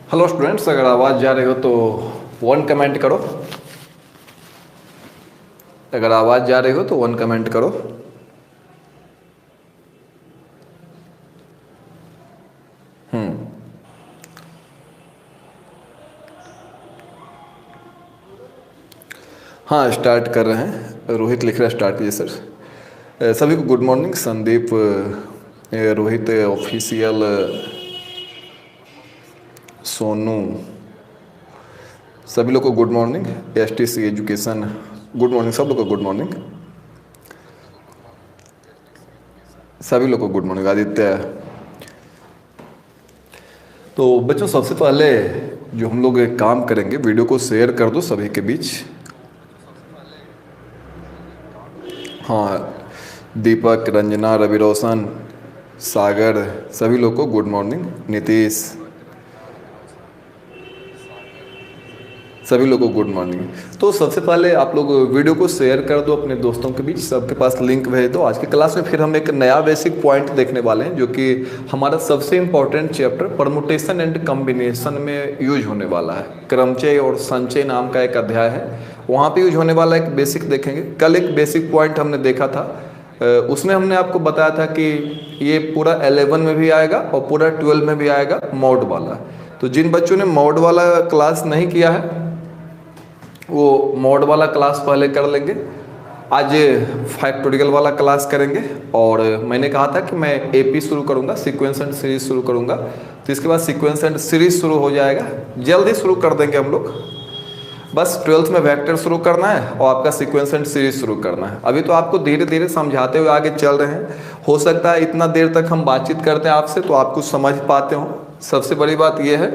Hello students, अगर आवाज़ जा रही हो तो वन कमेंट करो। अगर आवाज़ जा रही हो तो वन कमेंट करो। हाँ, स्टार्ट कर रहे हैं। रोहित लिख रहा है स्टार्ट कीजिए सर। सभी को good morning. Sandeep, Rohit official, Sonu, सभी लोग को good morning. STC education, good morning. सब लोग को गुड मॉर्निंग। सभी लोग को गुड मॉर्निंग। आदित्य। तो बच्चों, सबसे पहले जो हम लोग एक काम करेंगे, वीडियो को शेयर कर दो सभी के बीच। हाँ, दीपक, रंजना, रवि रोशन, सागर, सभी लोग को गुड मॉर्निंग। नीतीश, सभी लोग को गुड मॉर्निंग। तो सबसे पहले आप लोग वीडियो को शेयर कर दो अपने दोस्तों के बीच, सबके पास लिंक भेज दो। आज की क्लास में फिर हम एक नया बेसिक पॉइंट देखने वाले हैं, जो कि हमारा सबसे important chapter permutation and combination में यूज होने वाला है। क्रमचय और संचय नाम का एक अध्याय है, वहाँ पे यूज होने वाला एक बेसिक देखेंगे। कल एक बेसिक पॉइंट हमने देखा था, उसमें हमने आपको बताया था कि ये पूरा 11 में भी आएगा और पूरा 12 में भी आएगा, मॉड वाला। तो जिन बच्चों ने मॉड वाला क्लास नहीं किया है वो मॉड वाला क्लास पहले कर लेंगे। आज फैक्टोरियल वाला क्लास करेंगे, और मैंने कहा था कि मैं एपी शुरू करूंगा, सीक्वेंस एंड सीरीज शुरू करूंगा। तो इसके बाद सीक्वेंस एंड सीरीज शुरू हो जाएगा, जल्दी शुरू कर देंगे हम लोग। बस 12th में वेक्टर शुरू करना है और आपका सीक्वेंस एंड सीरीज शुरू करना है। अभी तो आपको धीरे धीरे समझाते हुए आगे चल रहे हैं। हो सकता है इतना देर तक हम बातचीत करते हैं आपसे तो आप कुछ समझ पाते हो, सबसे बड़ी बात यह है।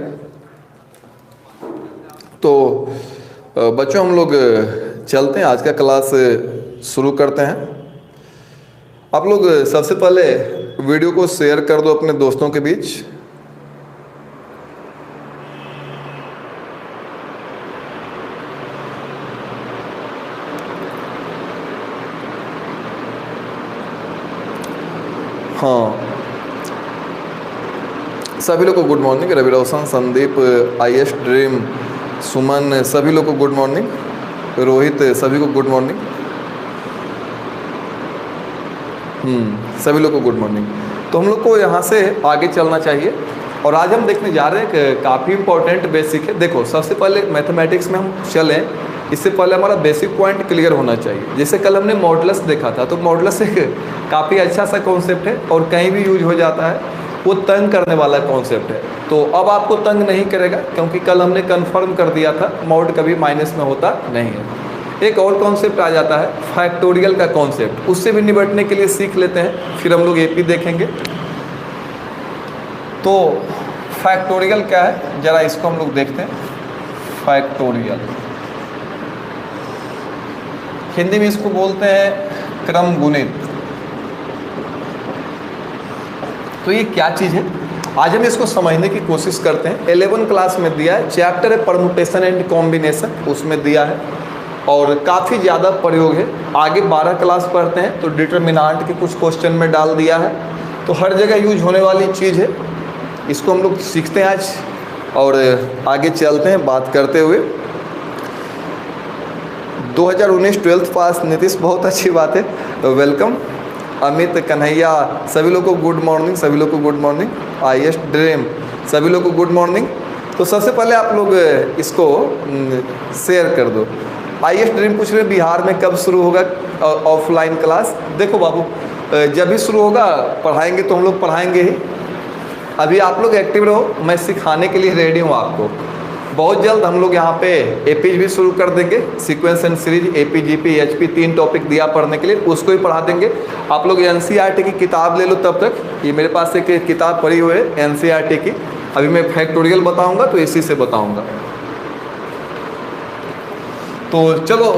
तो बच्चों, हम लोग चलते हैं, आज का क्लास शुरू करते हैं। आप लोग सबसे पहले वीडियो को शेयर कर दो अपने दोस्तों के बीच। हाँ, सभी लोग को good morning. Ravi Roshan, Sandeep, IS dream, Suman, सभी लोग को गुड मॉर्निंग। रोहित, सभी को गुड मॉर्निंग। सभी लोग को गुड मॉर्निंग। तो हम लोग को यहाँ से आगे चलना चाहिए, और आज हम देखने जा रहे हैं कि काफ़ी इंपॉर्टेंट बेसिक है। देखो, सबसे पहले मैथमेटिक्स में हम चलें, इससे पहले हमारा बेसिक पॉइंट क्लियर होना चाहिए। जैसे कल हमने मॉडुलस देखा था, तो मॉडुलस एक काफ़ी अच्छा सा कॉन्सेप्ट है और कहीं भी यूज हो जाता है। वो तंग करने वाला कॉन्सेप्ट है, तो अब आपको तंग नहीं करेगा, क्योंकि कल हमने कंफर्म कर दिया था मॉड कभी माइनस में होता नहीं है। एक और कॉन्सेप्ट आ जाता है फैक्टोरियल का कॉन्सेप्ट, उससे भी निपटने के लिए सीख लेते हैं, फिर हम लोग एपी देखेंगे। तो फैक्टोरियल क्या है, ज़रा इसको हम लोग देखते हैं। फैक्टोरियल हिंदी में इसको बोलते हैं क्रम गुणित। तो ये क्या चीज़ है, आज हम इसको समझने की कोशिश करते हैं। 11 क्लास में दिया है, चैप्टर है परमुटेशन एंड कॉम्बिनेशन, उसमें दिया है, और काफ़ी ज़्यादा प्रयोग है। आगे 12 क्लास पढ़ते हैं तो डिटरमिनेंट के कुछ क्वेश्चन में डाल दिया है, तो हर जगह यूज होने वाली चीज़ है। इसको हम लोग सीखते हैं आज, और आगे चलते हैं बात करते हुए। 2019 12th पास नीतीश, बहुत अच्छी बात है, तो वेलकम। अमित, कन्हैया, सभी लोग को गुड मॉर्निंग। सभी लोग को गुड मॉर्निंग। आईएस ड्रीम, सभी लोग को गुड मॉर्निंग। तो सबसे पहले आप लोग इसको शेयर कर दो। आईएस ड्रीम पूछ रहे बिहार में कब शुरू होगा ऑफलाइन क्लास। देखो बाबू, जब भी शुरू होगा पढ़ाएंगे तो हम लोग पढ़ाएंगे ही। अभी आप लोग एक्टिव रहो, मैं सिखाने के लिए रेडी हूँ आपको। बहुत जल्द हम लोग यहाँ पे एपी भी शुरू कर देंगे, sequence and series, AP, GP, HP, 3 topic दिया पढ़ने के लिए, उसको ही पढ़ा देंगे। आप लोग एनसीईआरटी की किताब ले लो तब तक। ये मेरे पास एक किताब पड़ी हुई है एनसीईआरटी की, अभी मैं फैक्टोरियल बताऊंगा तो इसी से बताऊंगा। तो चलो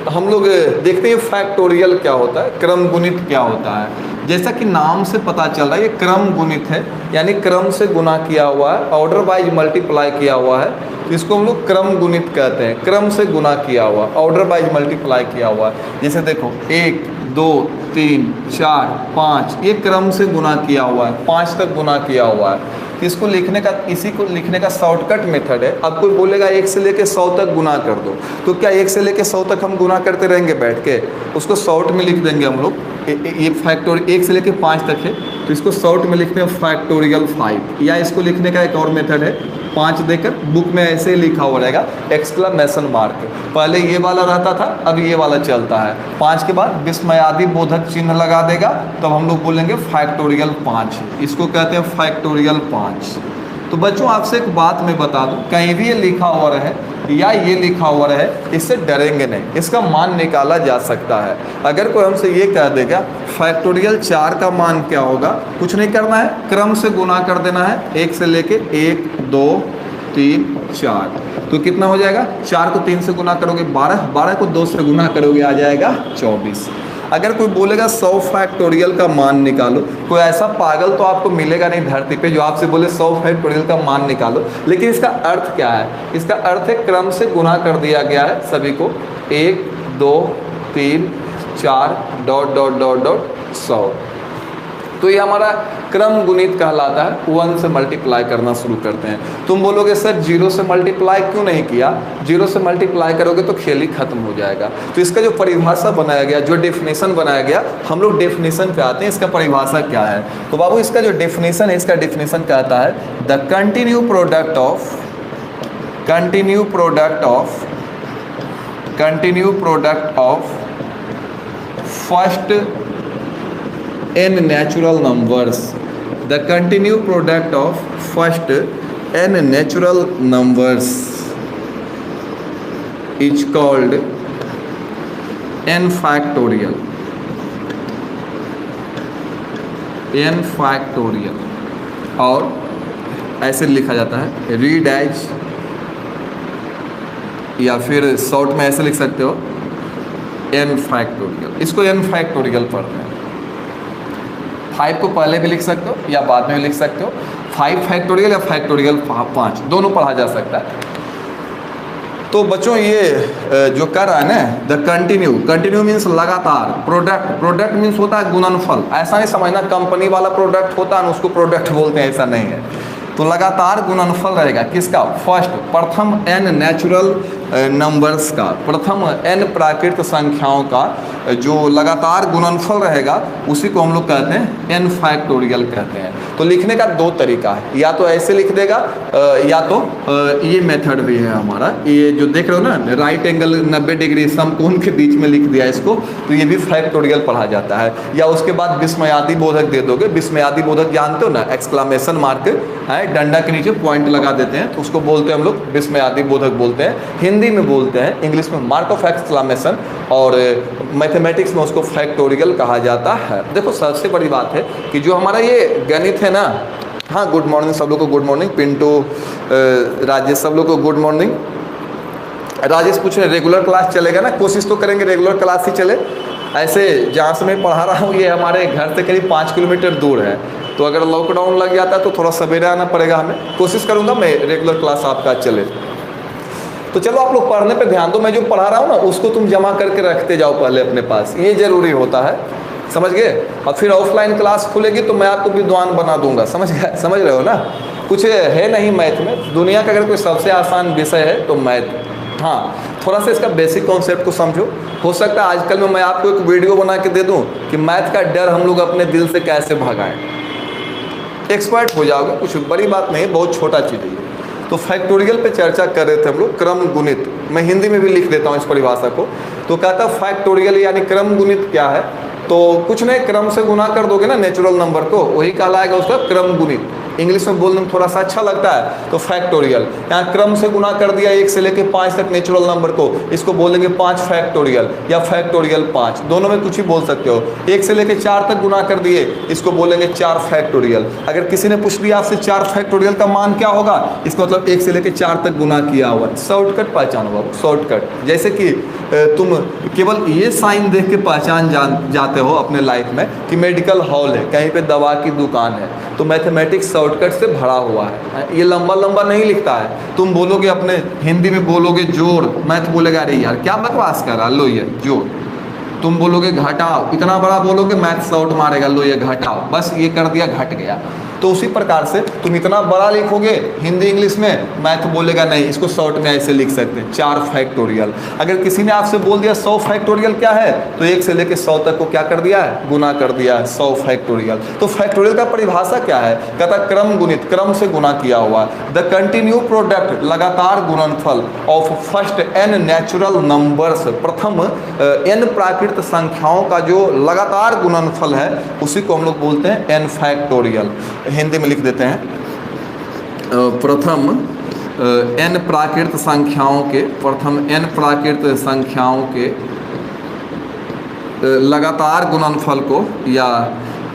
हम लोग देखते हैं फैक्टोरियल क्या होता है, क्रम गुणित क्या होता है। जैसा कि नाम से पता चल रहा है, ये क्रम गुणित है, यानी क्रम से गुना किया हुआ है, ऑर्डर वाइज मल्टीप्लाई किया हुआ है, तो इसको हम लोग क्रम गुणित कहते हैं। क्रम से गुना किया हुआ, ऑर्डर वाइज मल्टीप्लाई किया हुआ है। जैसे देखो 1 2 3 4 5, ये क्रम से गुना किया हुआ है, 5 तक गुना किया हुआ है। कि इसको लिखने का, इसी को लिखने का शॉर्टकट मेथड है। अब कोई बोलेगा 1 से लेके 100 तक गुना कर दो, तो क्या 1 से लेके 100 तक हम गुना करते रहेंगे बैठ के? उसको शॉर्ट में लिख देंगे हम लोग। ये फैक्टोरियल 1 से लेके 5 तक है, तो इसको शॉर्ट में लिखते हैं फैक्टोरियल 5। या इसको लिखने का एक और मेथड है, 5 देकर बुक में ऐसे ही लिखा हुआ रहेगा एक्सक्लेमेशन मार्क। पहले ये वाला रहता था, अब ये वाला चलता है। 5 के बाद विस्मयादि बोधक चिन्ह लगा देगा, तब हम लोग बोलेंगे फैक्टोरियल 5। इसको कहते हैं फैक्टोरियल 5। तो बच्चों आपसे एक बात मैं बता दूं, कहीं भी ये लिखा हुआ रहे या ये लिखा हुआ रहे, इससे डरेंगे नहीं, इसका मान निकाला जा सकता है। अगर कोई हमसे ये कह देगा फैक्टोरियल 4 का मान क्या होगा, कुछ नहीं करना है, क्रम से गुना कर देना है। 1 से लेके 1 2 3 4, तो कितना हो जाएगा? 4 को 3 से गुना करोगे 12, 12 को 2 से गुना करोगे आ जाएगा 24। अगर कोई बोलेगा 100 फैक्टोरियल का मान निकालो, कोई ऐसा पागल तो आपको मिलेगा नहीं धरती पे जो आपसे बोले 100 फैक्टोरियल का मान निकालो। लेकिन इसका अर्थ क्या है? इसका अर्थ है क्रम से गुना कर दिया गया है सभी को, 1 2 3 4 डॉट डॉट डॉट डॉट 100। तो ये हमारा क्रम गुणित कहलाता है। 1 से मल्टीप्लाई करना शुरू करते हैं। तुम बोलोगे सर 0 से मल्टीप्लाई क्यों नहीं किया? 0 से मल्टीप्लाई करोगे तो खेल ही खत्म हो जाएगा। तो इसका जो परिभाषा बनाया गया, जो डेफिनेशन बनाया गया, हम लोग डेफिनेशन पे आते हैं। इसका परिभाषा क्या है? तो बाबू इसका जो डेफिनेशन है, इसका डेफिनेशन कहता है the continue product of first n natural numbers, the continued product of first n natural numbers is called n factorial. n factorial और ऐसे लिखा जाता है रीड एज, या फिर शॉर्ट में ऐसे लिख सकते हो n factorial। इसको n factorial पढ़ते हैं। 5 को पहले भी लिख सकते हो या बाद में भी लिख सकते हो। 5 फैक्टोरियल या फैक्टोरियल 5, दोनों पढ़ा जा सकता है। तो बच्चों ये जो कर रहा है ना, द कंटिन्यू मीन्स लगातार, प्रोडक्ट मीन्स होता है गुणनफल। ऐसा नहीं समझना कंपनी वाला प्रोडक्ट होता है उसको प्रोडक्ट बोलते हैं, ऐसा नहीं है। तो लगातार गुणनफल रहेगा किसका? फर्स्ट, प्रथम n नेचुरल नंबर्स का, प्रथम n प्राकृत संख्याओं का जो लगातार गुणनफल रहेगा, उसी को हम लोग कहते हैं n फैक्टोरियल कहते हैं। तो लिखने का 2 तरीका है, या तो ऐसे लिख देगा या तो ये मेथड भी है हमारा। ये जो देख रहे हो ना, राइट एंगल 90 डिग्री समकोण के बीच में लिख दिया इसको, तो ये भी फैक्टोरियल पढ़ा जाता है। या उसके बाद विस्मयादि बोधक दे दोगे। विस्मयादि बोधक जानते हो ना, एक्सक्लेमेशन मार्क है, डंडा के नीचे पॉइंट लगा देते हैं, तो उसको बोलते हैं हम लोग विस्मयादि बोधक बोलते हैं। हिंदी में बोलते हैं, इंग्लिश में मार्क ऑफ एक्सक्लेमेशन, और मैथमेटिक्स में उसको फैक्टोरियल कहा जाता है। देखो सबसे बड़ी बात है कि जो हमारा ये गणित है ना, हाँ गुड मॉर्निंग सब लोग को, गुड मॉर्निंग पिंटू, राजेश, सब लोग को गुड मॉर्निंग। राजेश पूछ रहे रेगुलर क्लास चलेगा ना? कोशिश तो करेंगे रेगुलर क्लास ही चले। ऐसे जहाँ से मैं पढ़ा रहा हूँ ये हमारे घर से करीब 5 किलोमीटर दूर है, तो अगर लॉकडाउन लग जाता है तो थोड़ा सवेरे आना पड़ेगा हमें। कोशिश करूँगा मैं रेगुलर क्लास आपका चले। तो चलो आप लोग पढ़ने पे ध्यान दो। मैं जो पढ़ा रहा हूँ ना उसको तुम जमा करके रखते जाओ पहले अपने पास, ये ज़रूरी होता है, समझ गए? और फिर ऑफलाइन क्लास खुलेगी तो मैं आपको विद्वान बना दूंगा, समझ समझ रहे हो ना? कुछ है नहीं मैथ में, दुनिया का अगर कोई सबसे आसान विषय है तो मैथ। हाँ, थोड़ा सा इसका बेसिक कॉन्सेप्ट को समझो। हो सकता है आजकल में मैं आपको एक वीडियो बना के दे दूँ कि मैथ का डर हम लोग अपने दिल से कैसे भगाएं, एक्सपर्ट हो जाओगे। कुछ बड़ी बात नहीं, बहुत छोटा चीज़ है। तो फैक्टोरियल पे चर्चा कर रहे थे हम लोग, क्रम गुणित। मैं हिंदी में भी लिख देता हूँ इस परिभाषा को। तो कहता फैक्टोरियल यानी क्रम गुणित क्या है? तो कुछ नहीं, क्रम से गुना कर दोगे ना नेचुरल नंबर को, वही कहलाएगा उसका क्रम गुणित। इंग्लिश में बोलने में थोड़ा सा अच्छा लगता है तो फैक्टोरियल। यहाँ क्रम से गुना कर दिया 1 से लेके 5 तक नेचुरल नंबर को, इसको बोलेंगे 5 फैक्टोरियल या फैक्टोरियल 5, दोनों में कुछ ही बोल सकते हो। 1 से लेके 4 तक गुना कर दिए, इसको बोलेंगे 4 फैक्टोरियल। अगर किसी ने पूछ लिया आपसे 4 फैक्टोरियल का मान क्या होगा, इसका मतलब 1 से लेके 4 तक गुना किया हुआ। शॉर्टकट पहचानो बाबू, शॉर्टकट। जैसे कि तुम केवल ये साइन देख के पहचान जाते हो अपने लाइफ में कि मेडिकल हॉल है, कहीं पे दवा की दुकान है, तो मैथमेटिक्स शॉर्टकट से भरा हुआ है। ये लंबा लंबा नहीं लिखता है। तुम बोलोगे अपने हिंदी में बोलोगे जोड़, मैथ बोलेगा अरे यार क्या बकवास कर रहा, लो ये जोड़। तुम बोलोगे घटाओ, इतना बड़ा बोलोगे मैथ शॉर्ट मारेगा, लो ये घटाओ, बस ये कर दिया घट गया। तो उसी प्रकार से तुम इतना बड़ा लिखोगे हिंदी इंग्लिश में, मैथ बोलेगा नहीं, इसको शॉर्ट में ऐसे लिख सकते हैं 4 फैक्टोरियल। अगर किसी ने आपसे बोल दिया 100 फैक्टोरियल क्या है, तो 1 से लेकर 100 तक को क्या कर दिया है, गुना कर दिया है, 100 फैक्टोरियल। तो फैक्टोरियल का परिभाषा क्या है, कहता क्रम गुणित, क्रम से गुना किया हुआ। द कंटिन्यू प्रोडक्ट, लगातार गुणनफल of first n natural numbers, प्रथम n प्राकृत संख्याओं का जो लगातार गुणनफल है उसी को हम लोग बोलते हैं n फैक्टोरियल। हिंदी में लिख देते हैं प्रथम n प्राकृत संख्याओं के, प्रथम n प्राकृत संख्याओं के लगातार गुणनफल को या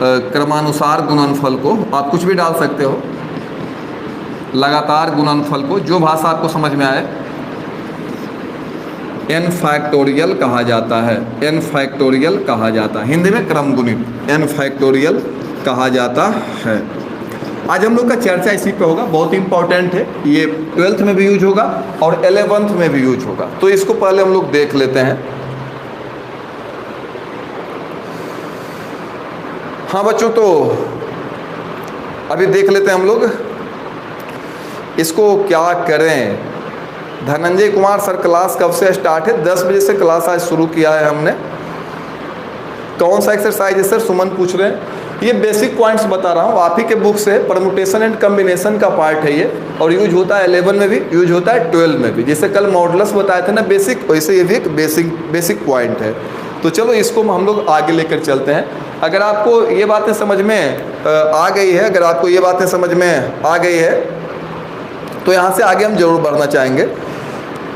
क्रमानुसार गुणनफल को, आप कुछ भी डाल सकते हो, लगातार गुणनफल को, जो भाषा आपको समझ में आए, n फैक्टोरियल कहा जाता है, n फैक्टोरियल कहा जाता है। हिंदी में क्रम गुणित n फैक्टोरियल कहा जाता है। आज हम लोग का चर्चा इसी पे होगा, बहुत इंपॉर्टेंट है ये, 12th में भी यूज होगा और 11th में भी यूज होगा। तो इसको पहले हम लोग देख लेते हैं। हाँ बच्चों, तो अभी देख लेते हैं हम लोग इसको क्या करें। धनंजय कुमार सर, क्लास कब से स्टार्ट है? 10 बजे से क्लास आज शुरू किया है हमने। कौन सा एक्सरसाइज है सर, सुमन पूछ रहे हैं। ये बेसिक पॉइंट्स बता रहा हूँ, आप ही के बुक से, परमुटेशन एंड कम्बिनेशन का पार्ट है ये, और यूज होता है 11 में भी, यूज होता है 12 में भी। जैसे कल मॉडुलस बताए थे ना बेसिक, वैसे ये भी एक बेसिक पॉइंट है। तो चलो इसको हम लोग आगे लेकर चलते हैं। अगर आपको ये बातें समझ में आ गई है, अगर आपको ये बातें समझ में आ गई है तो यहाँ से आगे हम जरूर बढ़ना चाहेंगे।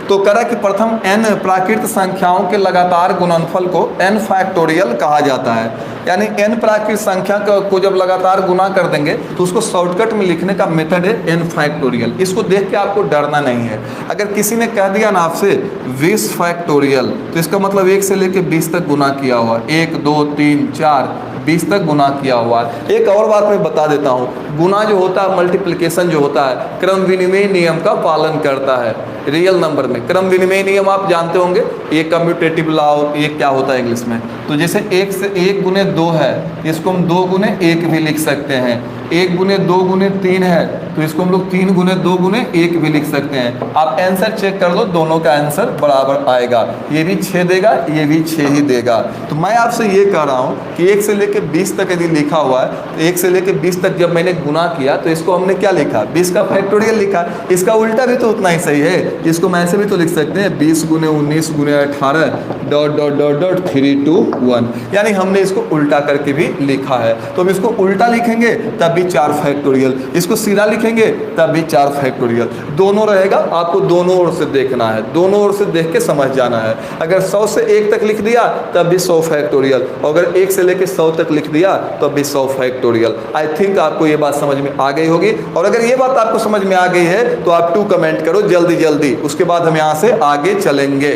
तो करा कि प्रथम n प्राकृत संख्याओं के लगातार गुणनफल को n फैक्टोरियल कहा जाता है। यानी n प्राकृत संख्या को जब लगातार गुना कर देंगे तो उसको शॉर्टकट में लिखने का मेथड है n फैक्टोरियल। इसको देख के आपको डरना नहीं है। अगर किसी ने कह दिया ना आपसे 20 फैक्टोरियल, तो इसका मतलब 1 से लेकर 20 तक गुना किया हुआ, 1 2 3 4 20 तक गुना किया हुआ है। एक और बात मैं बता देता हूँ, गुना जो होता है, मल्टीप्लिकेशन जो होता है, क्रम विनिमय नियम का पालन करता है। रियल नंबर में क्रम विनिमय नियम आप जानते होंगे, ये कम्यूटेटिव लॉ, ये क्या होता है इंग्लिश में। तो जैसे 1 से 1 गुने 2 है, इसको हम 2 गुने 1 भी लिख सकते हैं। 1 गुने 2 गुने 3 है, तो इसको हम लोग 3 गुने 2 गुने 1 भी लिख सकते हैं। आप आंसर चेक कर लो, दोनों का आंसर बराबर आएगा। ये भी 6 देगा, ये भी 6 ही देगा। तो मैं आपसे ये कह रहा हूँ कि 1 से लेकर 20 तक यदि लिखा हुआ है, तो 1 से लेकर 20 तक जब मैंने गुना किया तो इसको हमने क्या लिखा, 20 का फैक्टोरियल लिखा। इसका उल्टा भी तो उतना ही सही है, इसको मैं ऐसे भी तो लिख सकते हैं 20 गुने 19 गुने 18 ... 3 2 1, यानी हमने इसको उल्टा करके भी लिखा है। तो हम इसको उल्टा लिखेंगे तब भी 4 फैक्टोरियल, इसको सीधा लिखेंगे तब भी 4 फैक्टोरियल, दोनों रहेगा। आपको दोनों ओर से देखना है, दोनों ओर से देख के समझ जाना है। अगर 100 से 1 तक लिख दिया तब भी 100 फैक्टोरियल, और अगर 1 से लेकर 100 तक लिख दिया तब भी 100 फैक्टोरियल। आई थिंक आपको ये बात समझ में आ गई होगी। और अगर ये बात आपको समझ में आ गई है तो आप 2 कमेंट करो जल्दी जल्दी, उसके बाद हम यहाँ से आगे चलेंगे।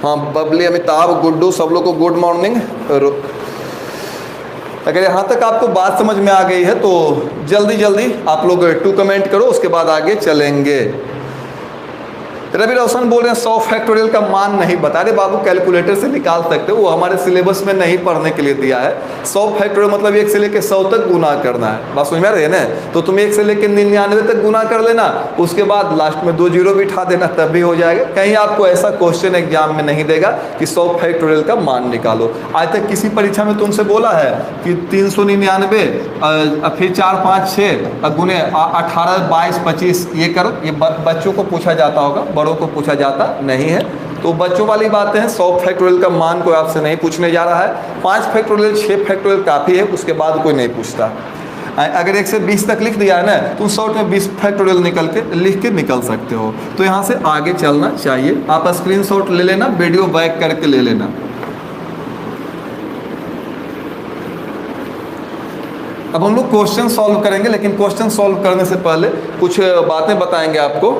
हाँ बबली, अमिताभ, गुड्डू, सब लोग को गुड मॉर्निंग। अगर यहाँ तक आपको बात समझ में आ गई है तो जल्दी जल्दी आप लोग 2 कमेंट करो, उसके बाद आगे चलेंगे। रवि रोशन बोल रहे हैं 100 फैक्टोरियल का मान नहीं बता रहे बाबू, कैलकुलेटर से निकाल सकते हो, वो हमारे सिलेबस में नहीं पढ़ने के लिए दिया है। 100 फैक्टोरियल मतलब 1 से लेकर 100 तक गुना करना है, बात समझ में आ रही है ना। तो तुम 1 से लेकर 99 तक गुना कर लेना, उसके बाद लास्ट में 2 जीरो बिठा देना, तब भी हो जाएगा। कहीं आपको ऐसा क्वेश्चन एग्जाम में नहीं देगा कि 100 फैक्टोरियल का मान निकालो। आज तक किसी परीक्षा में तुमसे बोला है कि 399 फिर 4 5 6 गुने 18 22 25 ये करो, ये बच्चों को पूछा जाता होगा, बड़ों को पूछा जाता नहीं है। तो बच्चों वाली बातें हैं। 100 फैक्टोरियल का मान कोई आपसे नहीं पूछने जा रहा है। 5 फैक्टोरियल 6 फैक्टोरियल काफ़ी है, उसके बाद कोई नहीं पूछता। अगर 1 से 20 तक लिख दिया है ना तो 100 में 20 फैक्टोरियल लिख के निकल सकते हो। तो यहाँ से आगे चलना चाहिए। आप स्क्रीनशॉट ले लेना, वीडियो बैक करके ले लेना। अब हम लोग क्वेश्चन सॉल्व करेंगे, लेकिन क्वेश्चन सॉल्व करने से पहले कुछ बातें बताएंगे आपको।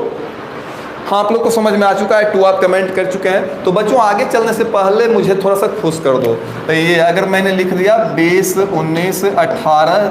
हाँ, आप लोग को समझ में आ चुका है, 2 आप कमेंट कर चुके हैं। तो बच्चों आगे चलने से पहले मुझे थोड़ा सा खुश कर दो। तो ये अगर मैंने लिख दिया 20 19 18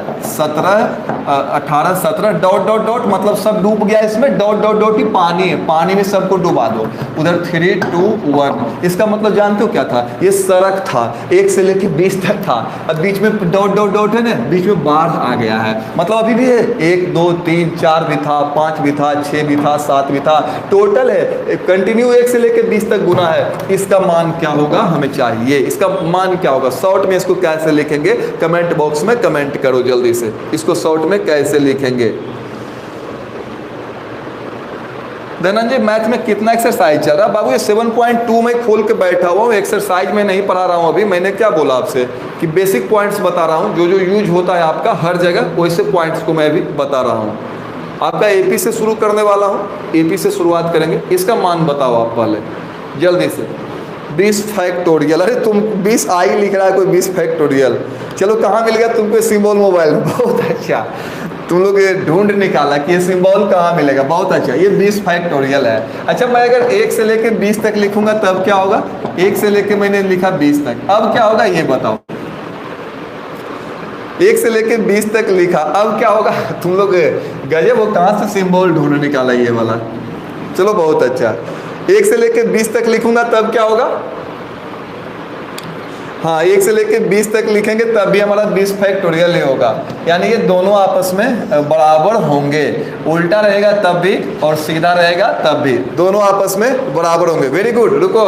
17 डॉट डॉट डॉट, मतलब सब डूब गया इसमें, डॉट डॉट डॉट ही पानी है, पानी में सबको डुबा दो। उधर 3 2 1, इसका मतलब जानते हो क्या था? ये सड़क था, 1 से लेकर 20 तक था। अब बीच में डॉट डॉट डॉट है ना, बीच में बाढ़ आ गया है, मतलब अभी भी है 1 2 3 4 भी था, 5 भी था, 6 भी था, 7 भी था, टोटल है कंटिन्यू 1 से लेकर 20 तक गुना है। इसका मान क्या होगा हमें चाहिए, इसका मान क्या होगा? शॉर्ट में इसको कैसे लिखेंगे? कमेंट बॉक्स में कमेंट करो जल्दी से, इसको शॉर्ट में कैसे लिखेंगे। धनंजय मैथ में कितना एक्सरसाइज चल रहा है? बाबू ये 7.2 में खोल के बैठा हुआ हूँ, एक्सरसाइज में नहीं पढ़ा रहा हूँ अभी। मैंने क्या बोला आपसे कि बेसिक पॉइंट्स बता रहा हूँ, जो जो यूज होता है आपका हर जगह, वैसे पॉइंट्स को मैं भी बता रहा हूँ। आपका एपी से शुरू करने वाला हूँ, एपी से शुरुआत करेंगे। इसका मान बताओ आप पहले जल्दी से। 20 फैक्टोरियल, अरे तुम 20 आई लिख रहा है कोई, 20 फैक्टोरियल। चलो कहाँ मिल गया तुमको सिंबल मोबाइल में? बहुत अच्छा, तुम लोग ये ढूंढ निकाला कि ये सिंबल कहाँ मिलेगा, बहुत अच्छा। ये 20 फैक्टोरियल है। अच्छा, मैं अगर 1 से लेकर 20 तक लिखूंगा तब क्या होगा? 1 से लेकर मैंने लिखा 20 तक, अब क्या होगा ये बताओ? 1 से लेके 20 तक लिखा, अब क्या होगा? तुम लोग गजब, वो कहाँ से सिंबल ढूंढ निकाला ये वाला। चलो बहुत अच्छा, 1 से लेके 20 तक लिखूंगा तब क्या होगा? हाँ, 1 से लेके 20 तक लिखेंगे तब भी हमारा 20 फैक्टोरियल ही होगा, यानी ये दोनों आपस में बराबर होंगे। उल्टा रहेगा तब भी और सीधा रहेगा तब भी, दोनों आपस में बराबर होंगे। Very good. रुको,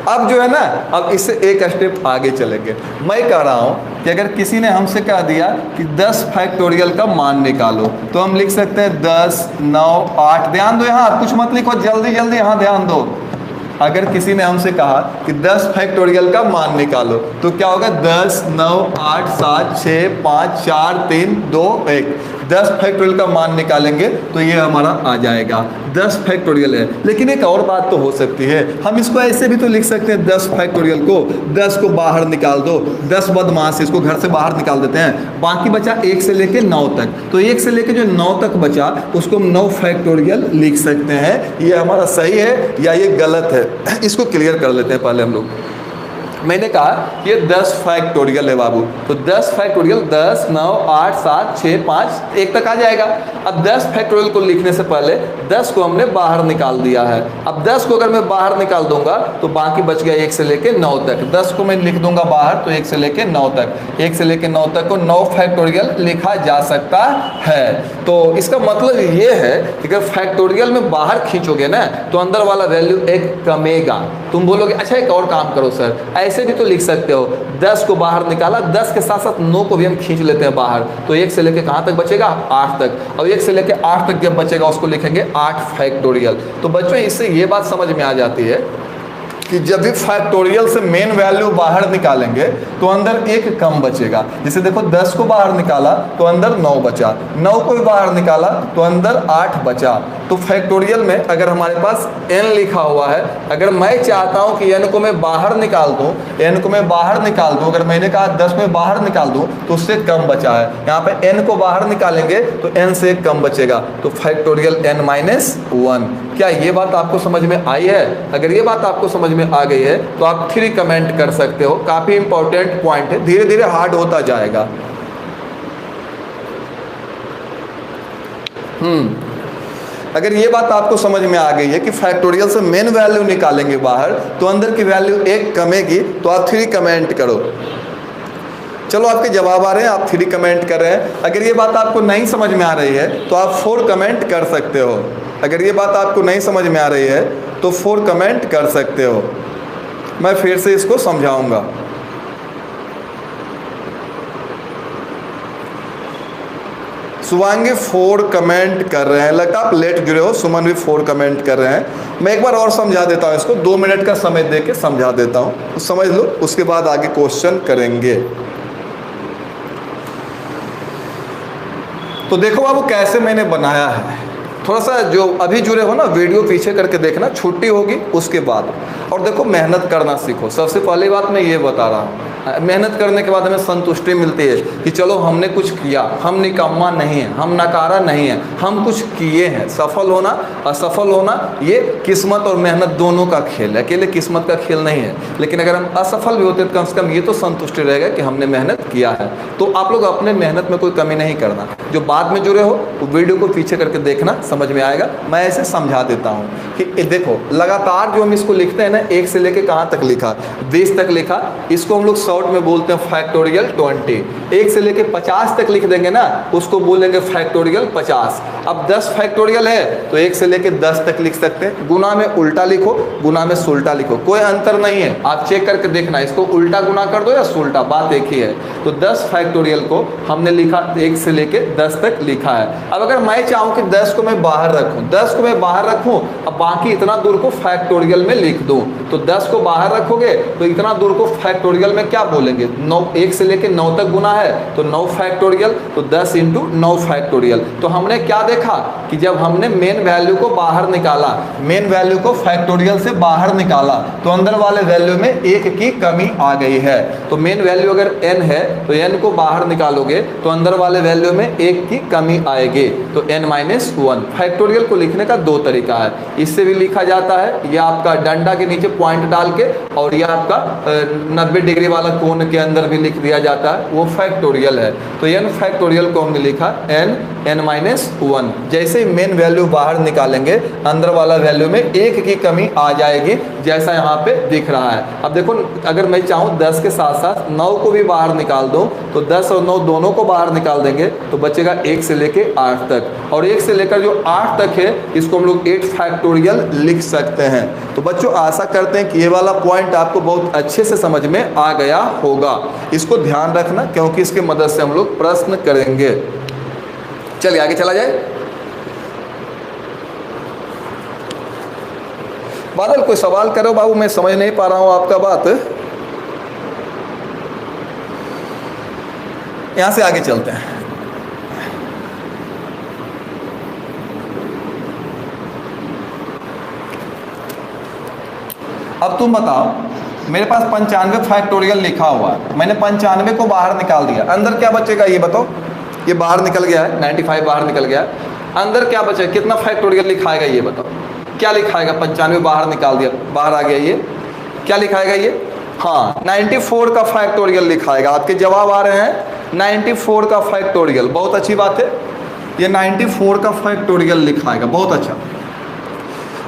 अब जो है ना, अब इससे एक स्टेप आगे चलेंगे। मैं कह रहा हूँ कि अगर किसी ने हमसे कह दिया कि 10 फैक्टोरियल का मान निकालो, तो हम लिख सकते हैं 10 9 8। ध्यान दो, यहाँ कुछ मत लिखो, जल्दी जल्दी यहाँ ध्यान दो। अगर किसी ने हमसे कहा कि 10 फैक्टोरियल का मान निकालो, तो क्या होगा? 10 9 8 7 6 5 4 3 2 1। 10 फैक्टोरियल का मान निकालेंगे तो ये हमारा आ जाएगा, 10 फैक्टोरियल है। लेकिन एक और बात तो हो सकती है, हम इसको ऐसे भी तो लिख सकते हैं 10 फैक्टोरियल को, 10 को बाहर निकाल दो, 10 बदमाश इसको घर से बाहर निकाल देते हैं, बाकी बचा 1 से लेके 9 तक। तो 1 से लेके जो 9 तक बचा उसको हम 9 फैक्टोरियल लिख सकते हैं। ये हमारा सही है या ये गलत है, इसको क्लियर कर लेते हैं पहले हम लोग। मैंने कहा ये 10 फैक्टोरियल है बाबू, तो 10 फैक्टोरियल 10 9 8 7 6 5 1 तक आ जाएगा। अब 10 फैक्टोरियल को लिखने से पहले 10 को हमने बाहर निकाल दिया है। अब 10 को अगर मैं बाहर निकाल दूंगा तो बाकी बच गया 1 से लेके 9 तक। 10 को मैं लिख दूंगा बाहर तो 1 से लेके 9 तक, 1 से लेके 9 तक को 9 फैक्टोरियल लिखा जा सकता है। तो इसका मतलब ये है कि अगर फैक्टोरियल में बाहर खींचोगे ना तो अंदर वाला वैल्यू 1 कमेगा। तुम बोलोगे अच्छा एक और काम करो सर, ऐसे भी तो लिख सकते हो, 10 को बाहर निकाला, 10 के साथ साथ 9 को भी हम खींच लेते हैं बाहर, तो 1 से लेके कहाँ तक बचेगा? 8 तक। और 1 से लेके 8 तक जब बचेगा उसको लिखेंगे 8 फैक्टोरियल। तो बच्चों इससे ये बात समझ में आ जाती है कि जब भी फैक्टोरियल से मेन वैल्यू बाहर निकालेंगे तो अंदर 1 कम बचेगा। जैसे देखो 10 को बाहर निकाला तो अंदर 9 बचा, 9 को भी बाहर निकाला तो अंदर 8 बचा। तो फैक्टोरियल में अगर हमारे पास n लिखा हुआ है, अगर मैं चाहता हूं कि n को मैं बाहर निकाल दूं, n को मैं बाहर निकाल दूं, अगर मैंने कहा 10 में बाहर निकाल दूं तो उससे कम बचा है। यहाँ पे n को बाहर निकालेंगे तो n से कम बचेगा, तो फैक्टोरियल n-1। क्या ये बात आपको समझ में आई है? अगर ये बात आपको समझ में आ गई है तो आप 3 कमेंट कर सकते हो। काफी इंपॉर्टेंट पॉइंट है, धीरे धीरे हार्ड होता जाएगा। अगर ये बात आपको समझ में आ गई है कि फैक्टोरियल से मेन वैल्यू निकालेंगे बाहर तो अंदर की वैल्यू 1 कमेगी, तो आप 3 कमेंट करो। चलो आपके जवाब आ रहे हैं, आप 3 कमेंट कर रहे हैं। अगर ये बात आपको नहीं समझ में आ रही है तो आप 4 कमेंट कर सकते हो। अगर ये बात आपको नहीं समझ में आ रही है तो 4 कमेंट कर सकते हो। मैं फिर से इसको समझाऊंगा। सुवांगी 4 कमेंट कर रहे हैं, लगता आप लेट जुड़े हो। सुमन भी 4 कमेंट कर रहे हैं। मैं एक बार और समझा देता हूँ इसको, 2 मिनट का समय दे के समझा देता हूँ, तो समझ लो, उसके बाद आगे क्वेश्चन करेंगे। तो देखो बाबू कैसे मैंने बनाया है। थोड़ा सा जो अभी जुड़े हो ना वीडियो पीछे करके देखना, छुट्टी होगी उसके बाद। और देखो मेहनत करना सीखो। सबसे पहली बात मैं ये बता रहा हूँ, मेहनत करने के बाद हमें संतुष्टि मिलती है कि चलो हमने कुछ किया, हम निकम्मा नहीं है, हम नकारा नहीं है, हम कुछ किए हैं। सफल होना असफल होना ये किस्मत और मेहनत दोनों का खेल है, अकेले किस्मत का खेल नहीं है। लेकिन अगर हम असफल भी होते तो कम से कम ये तो संतुष्टि रहेगा कि हमने मेहनत किया है। तो आप लोग अपने मेहनत में कोई कमी नहीं करना। जो बाद में जुड़े हो वो वीडियो को पीछे करके देखना, समझ में आएगा। मैं ऐसे समझा देता हूँ कि देखो लगातार जो हम इसको लिखते हैं ना, 1 से लेके कहाँ तक लिखा, 20 तक लिखा, इसको हम लोग शॉर्ट में बोलते हैं फैक्टोरियल 20। 1 से लेके 50 तक लिख देंगे ना, उसको बोलेंगे फैक्टोरियल 50। अब 10 फैक्टोरियल है तो 1 से लेके 10 तक लिख सकते हैं। गुना में उल्टा लिखो, गुना में सुल्टा लिखो, कोई अंतर नहीं है। आप चेक करके देखना, इसको उल्टा गुना कर दो या सुल्टा, बात एक ही है। तो 10 फैक्टोरियल को हमने लिखा 1 से लेके 10 तक लिखा है। अब अगर मैं चाहूँ कि 10 को मैं बाहर रखूँ, 10 को मैं बाहर रखूँ, अब बाकी इतना दूर को फैक्टोरियल में लिख दूँ, तो 10 को बाहर रखोगे तो इतना दूर को फैक्टोरियल में क्या बोलेंगे, 9। 1 से लेके 9 तक गुना है तो 9 फैक्टोरियल, तो 10 इंटू 9 फैक्टोरियल। तो हमने क्या देखा कि जब हमने मेन वैल्यू को बाहर निकाला, मेन वैल्यू को फैक्टोरियल से बाहर निकाला, तो अंदर वाले वैल्यू में 1 की कमी आ गई है। तो मेन वैल्यू अगर n है तो n को बाहर निकालोगे तो अंदर वाले वैल्यू में 1 की कमी आएगी, तो n-1। फैक्टोरियल को लिखने का 2 तरीका है, इससे भी लिखा जाता है, या आपका डंडा के नीचे पॉइंट डाल के, और यह आपका 90 डिग्री वाला कोण के अंदर भी लिख दिया जाता है, वो फैक्टोरियल है। तो n फैक्टोरियल को हमने लिखा n-1। जैसे ही मेन वैल्यू बाहर निकालेंगे अंदर वाला वैल्यू में 1 की कमी आ जाएगी, जैसा यहाँ पे दिख रहा है। अब देखो अगर मैं चाहूँ 10 के साथ साथ 9 को भी बाहर निकाल दूँ, तो 10 और 9 दोनों को बाहर निकाल देंगे तो बचेगा 1 से लेके 8 तक, और 1 से लेकर जो 8 तक है इसको हम लोग 8 फैक्टोरियल लिख सकते हैं। तो बच्चों आशा करते हैं कि ये वाला पॉइंट आपको बहुत अच्छे से समझ में आ गया होगा। इसको ध्यान रखना क्योंकि इसके मदद से हम लोग प्रश्न करेंगे। चलिए आगे चला जाए। बादल कोई सवाल करो बाबू, मैं समझ नहीं पा रहा हूं आपका बात। यहां से आगे चलते हैं। अब तुम बताओ, मेरे पास 95 फैक्टोरियल लिखा हुआ है, मैंने 95 को बाहर निकाल दिया, अंदर क्या बचेगा ये बताओ। ये बाहर निकल गया है, 95 बाहर निकल गया है, अंदर क्या बचेगा, कितना फैक्टोरियल लिखाएगा ये बताओ। क्या लिखाएगा, 95 बाहर निकाल दिया, बाहर आ गया, ये क्या लिखाएगा ये, हाँ 94 का फैक्टोरियल लिखाएगा। आपके जवाब आ रहे हैं 94 का फैक्टोरियल, बहुत अच्छी बात है, ये 94 का फैक्टोरियल लिखाएगा, बहुत अच्छा।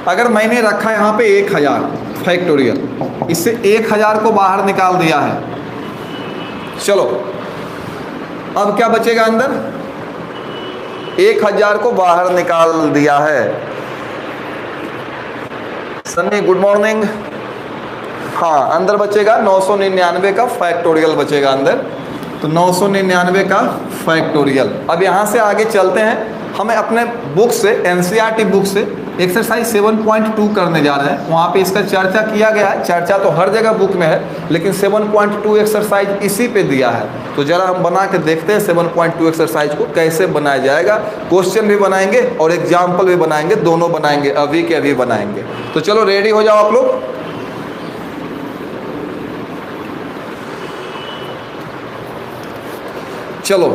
अगर मैंने रखा यहाँ पे 1000 फैक्टोरियल, इससे 1000 को बाहर निकाल दिया है, चलो अब क्या बचेगा अंदर, 1000 को बाहर निकाल दिया है। Sunny good morning. हाँ अंदर बचेगा 999 का फैक्टोरियल बचेगा अंदर, तो 999 का फैक्टोरियल। अब यहाँ से आगे चलते हैं, हमें अपने बुक से एनसीईआरटी बुक से एक्सरसाइज 7.2 करने जा रहे हैं। वहाँ पे इसका चर्चा किया गया है, चर्चा तो हर जगह बुक में है, लेकिन 7.2 एक्सरसाइज इसी पे दिया है। तो जरा हम बना के देखते हैं 7.2 एक्सरसाइज को कैसे बनाया जाएगा। क्वेश्चन भी बनाएंगे और एग्जाम्पल भी बनाएंगे, दोनों बनाएंगे, अभी के अभी बनाएंगे। तो चलो रेडी हो जाओ आप लोग। चलो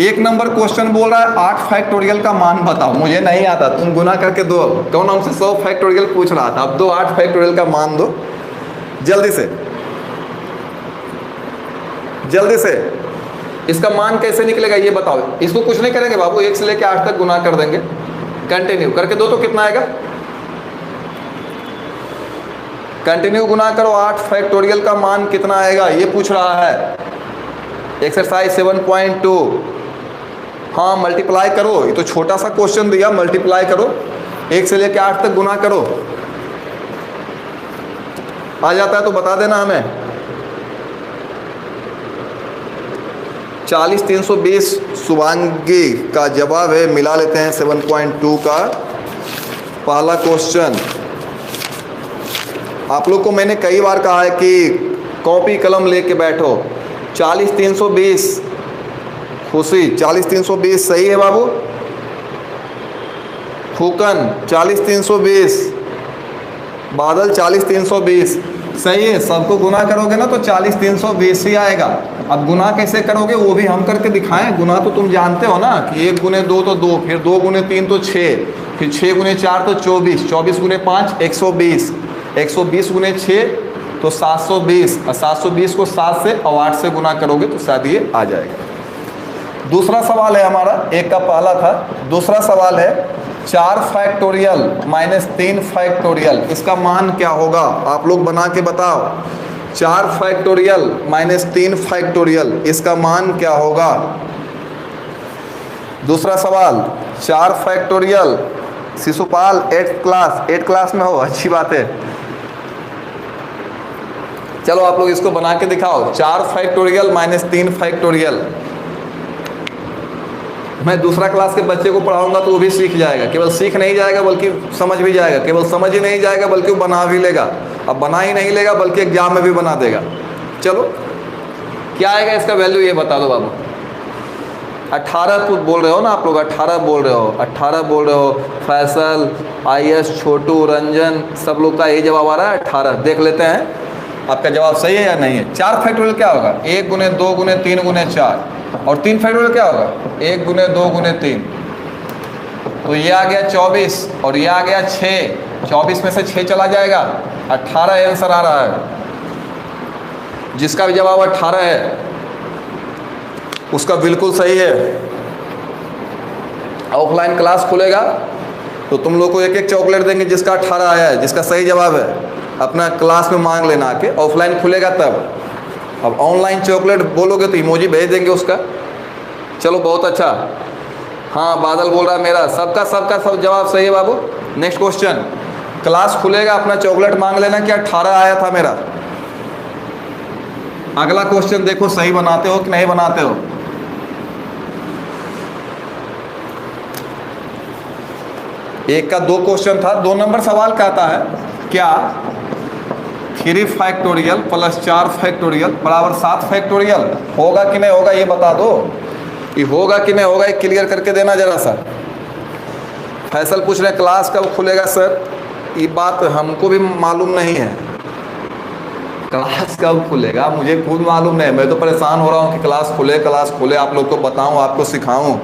1 नंबर क्वेश्चन बोल रहा है 8 फैक्टोरियल का मान बताओ। मुझे नहीं आता, तुम गुना करके दो। कौन हमसे 100 फैक्टोरियल पूछ रहा था, अब दो 8 फैक्टोरियल का मान दो जल्दी से, जल्दी से। इसका मान कैसे निकलेगा ये बताओ। इसको कुछ नहीं करेंगे बाबू, 1 से लेकर 8 तक गुना कर देंगे, कंटिन्यू करके दो तो कितना आएगा, कंटिन्यू गुना करो। 8 फैक्टोरियल का मान कितना आएगा ये पूछ रहा है एक्सरसाइज 7.2। हाँ मल्टीप्लाई करो, ये तो छोटा सा क्वेश्चन दिया, मल्टीप्लाई करो, 1 से लेकर 8 तक गुना करो। आ जाता है तो बता देना हमें। 40,320 शुभांगी का जवाब है। मिला लेते हैं 7.2 का पहला क्वेश्चन। आप लोग को मैंने कई बार कहा है कि कॉपी कलम लेके बैठो। 40,320 खुशी 40,320 सही है बाबू। फूकन 40,320, बादल 40,320, सही है, सबको गुना करोगे ना तो 40 320 ही आएगा। अब गुना कैसे करोगे वो भी हम करके दिखाएं। गुना तो तुम जानते हो ना कि 1 गुने 2 तो 2, फिर 2 गुने 3 तो 6, फिर 6 गुने 4 तो 24, 24 गुने 5 120, 120 गुने 6 तो 720, और 720 को 7 से और 8 से गुना करोगे तो शायद ये आ जाएगा। दूसरा सवाल है हमारा, एक का पहला था, दूसरा सवाल है 4 फैक्टोरियल माइनस 3 फैक्टोरियल, इसका मान क्या होगा? आप लोग बना के बताओ। 4 फैक्टोरियल माइनस 3 फैक्टोरियल, इसका मान क्या होगा? दूसरा सवाल 4 फैक्टोरियल, शिशुपाल 8th क्लास में हो, अच्छी बात है। चलो आप लोग इसको बना के दिखाओ। 4 फैक्टोरियल माइनस 3 फैक्टोरियल, मैं दूसरा क्लास के बच्चे को पढ़ाऊंगा तो वो भी सीख जाएगा। केवल सीख नहीं जाएगा बल्कि समझ भी जाएगा। केवल समझ ही नहीं जाएगा बल्कि वो बना भी लेगा। अब बना ही नहीं लेगा बल्कि एग्जाम में भी बना देगा। चलो क्या आएगा इसका वैल्यू ये बता दो बाबू। 18 तो बोल रहे हो ना आप लोग, 18 बोल रहे हो, 18 बोल रहे हो। फैसल, IS, छोटू, रंजन, सब लोग का यही जवाब आ रहा है 18। देख लेते हैं आपका जवाब सही है या नहीं है। 4 फैक्टोरियल क्या होगा? 1 गुने 2 गुने 3 गुने 4, और 3 फैक्टोरियल क्या होगा? 1 गुने 2 गुने 3, तो ये आ गया 24 और ये आ गया 6। 24 में से 6 चला जाएगा, 18 आंसर आ रहा है। जिसका भी जवाब 18 है उसका बिल्कुल सही है। ऑफलाइन क्लास खुलेगा तो तुम लोग को एक एक चॉकलेट देंगे जिसका 18 आया है, जिसका सही जवाब है। अपना क्लास में मांग लेना आके, ऑफलाइन खुलेगा तब। अब ऑनलाइन चॉकलेट बोलोगे तो इमोजी भेज देंगे उसका। चलो बहुत अच्छा। हाँ बादल बोल रहा है मेरा सबका सब जवाब सही है बाबू। नेक्स्ट क्वेश्चन, क्लास खुलेगा अपना चॉकलेट मांग लेना कि 18 आया था मेरा। अगला क्वेश्चन देखो सही बनाते हो कि नहीं बनाते हो। एक का 2 क्वेश्चन था। 2 नंबर सवाल कहता है क्या 3 फैक्टोरियल प्लस 4 फैक्टोरियल बराबर 7 फैक्टोरियल होगा कि नहीं होगा, ये बता दो। ये होगा कि नहीं होगा, ये क्लियर करके देना जरा सा। फैसल पूछ रहे क्लास कब खुलेगा सर? ये बात हमको भी मालूम नहीं है, क्लास कब खुलेगा मुझे खुद मालूम नहीं। मैं तो परेशान हो रहा हूँ कि क्लास खुले, आप लोग को बताऊँ, आपको सिखाऊँ।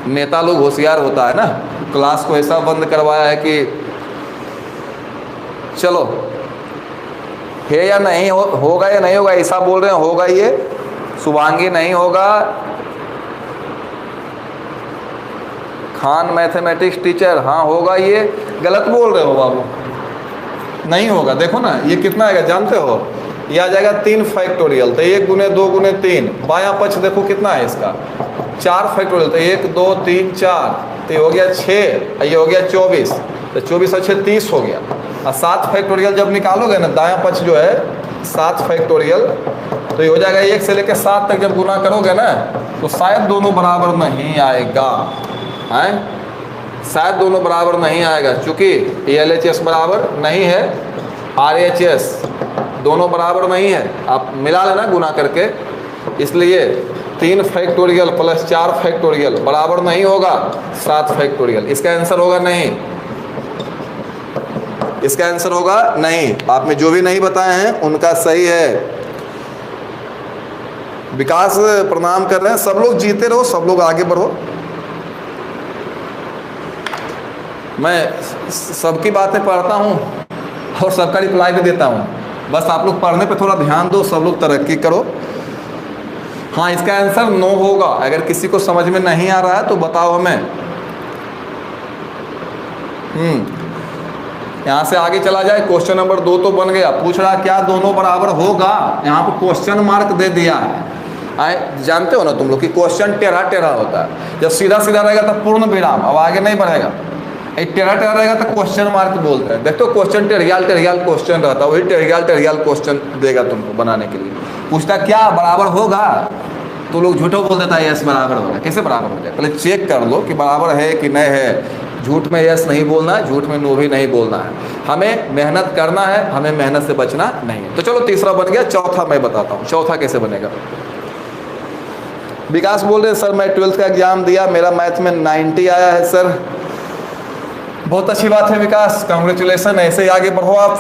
नेता लोग होशियार होता है ना, क्लास को ऐसा बंद करवाया है कि चलो है या नहीं होगा या नहीं होगा, ऐसा बोल रहे हैं होगा। ये शुभांगी नहीं होगा। खान मैथमेटिक्स टीचर हाँ होगा। ये गलत बोल रहे हो बाबू, नहीं होगा। देखो ना ये कितना आएगा जानते हो? ये आ जाएगा 3 फैक्टोरियल, तो 1 गुने 2 गुने 3। बायां पक्ष देखो कितना है इसका, 4 फैक्टोरियल, तो 1 2 3 4, तो ये हो गया 6, ये हो गया 24, तो 24 और 6 30 हो गया। और 7 फैक्टोरियल जब निकालोगे ना, दायां पक्ष जो है 7 फैक्टोरियल, तो ये हो जाएगा 1 से लेकर 7 तक जब गुना करोगे ना तो शायद दोनों बराबर नहीं आएगा। हैं शायद दोनों बराबर नहीं आएगा, चूँकि LHS बराबर नहीं है, RHS दोनों बराबर नहीं है। आप मिला लेना गुना करके, इसलिए 3 फैक्टोरियल प्लस 4 फैक्टोरियल बराबर नहीं होगा 7 फैक्टोरियल। इसका आंसर होगा नहीं, इसका आंसर होगा नहीं। आपने जो भी नहीं बताए हैं उनका सही है। विकास प्रणाम कर रहे हैं। सब लोग जीते रहो, सब लोग आगे बढ़ो। मैं सबकी बातें पढ़ता हूँ और सबका रिप्लाई भी देता हूँ, बस आप लोग पढ़ने पे थोड़ा ध्यान दो, सब लोग तरक्की करो। हाँ इसका आंसर नो होगा। अगर किसी को समझ में नहीं आ रहा है तो बताओ हमें। यहाँ से आगे चला जाए। क्वेश्चन नंबर 2 तो बन गया। पूछ रहा क्या दोनों बराबर होगा, यहाँ पर क्वेश्चन मार्क दे दिया है। जानते हो ना तुम लोग कि क्वेश्चन टेढ़ा टेढ़ा होता है। जब सीधा सीधा रहेगा तो पूर्ण विराम, अब आगे नहीं बढ़ेगा। टेढ़ा टेढ़ा रहेगा तो क्वेश्चन मार्क बोलते हैं। देखो क्वेश्चन टेढ़ियाल क्वेश्चन रहता है, वही टेढ़ियाल क्वेश्चन देगा तुमको बनाने के लिए। पूछता क्या बराबर होगा, तो लोग झूठो बोल देता है यस बराबर होगा। कैसे बराबर हो जाए, पहले चेक कर लो कि बराबर है कि नहीं है। झूठ में यस नहीं बोलना है, झूठ में नो भी नहीं बोलना है। हमें मेहनत करना है, हमें मेहनत से बचना नहीं है। तो चलो तीसरा बन गया। चौथा मैं बताता हूँ चौथा कैसे बनेगा। विकास बोल रहे सर मैं 12th का एग्जाम दिया, मेरा मैथ में 90 आया है सर। बहुत अच्छी बात है विकास, कांग्रेचुलेसन। ऐसे ही आगे बढ़ो आप।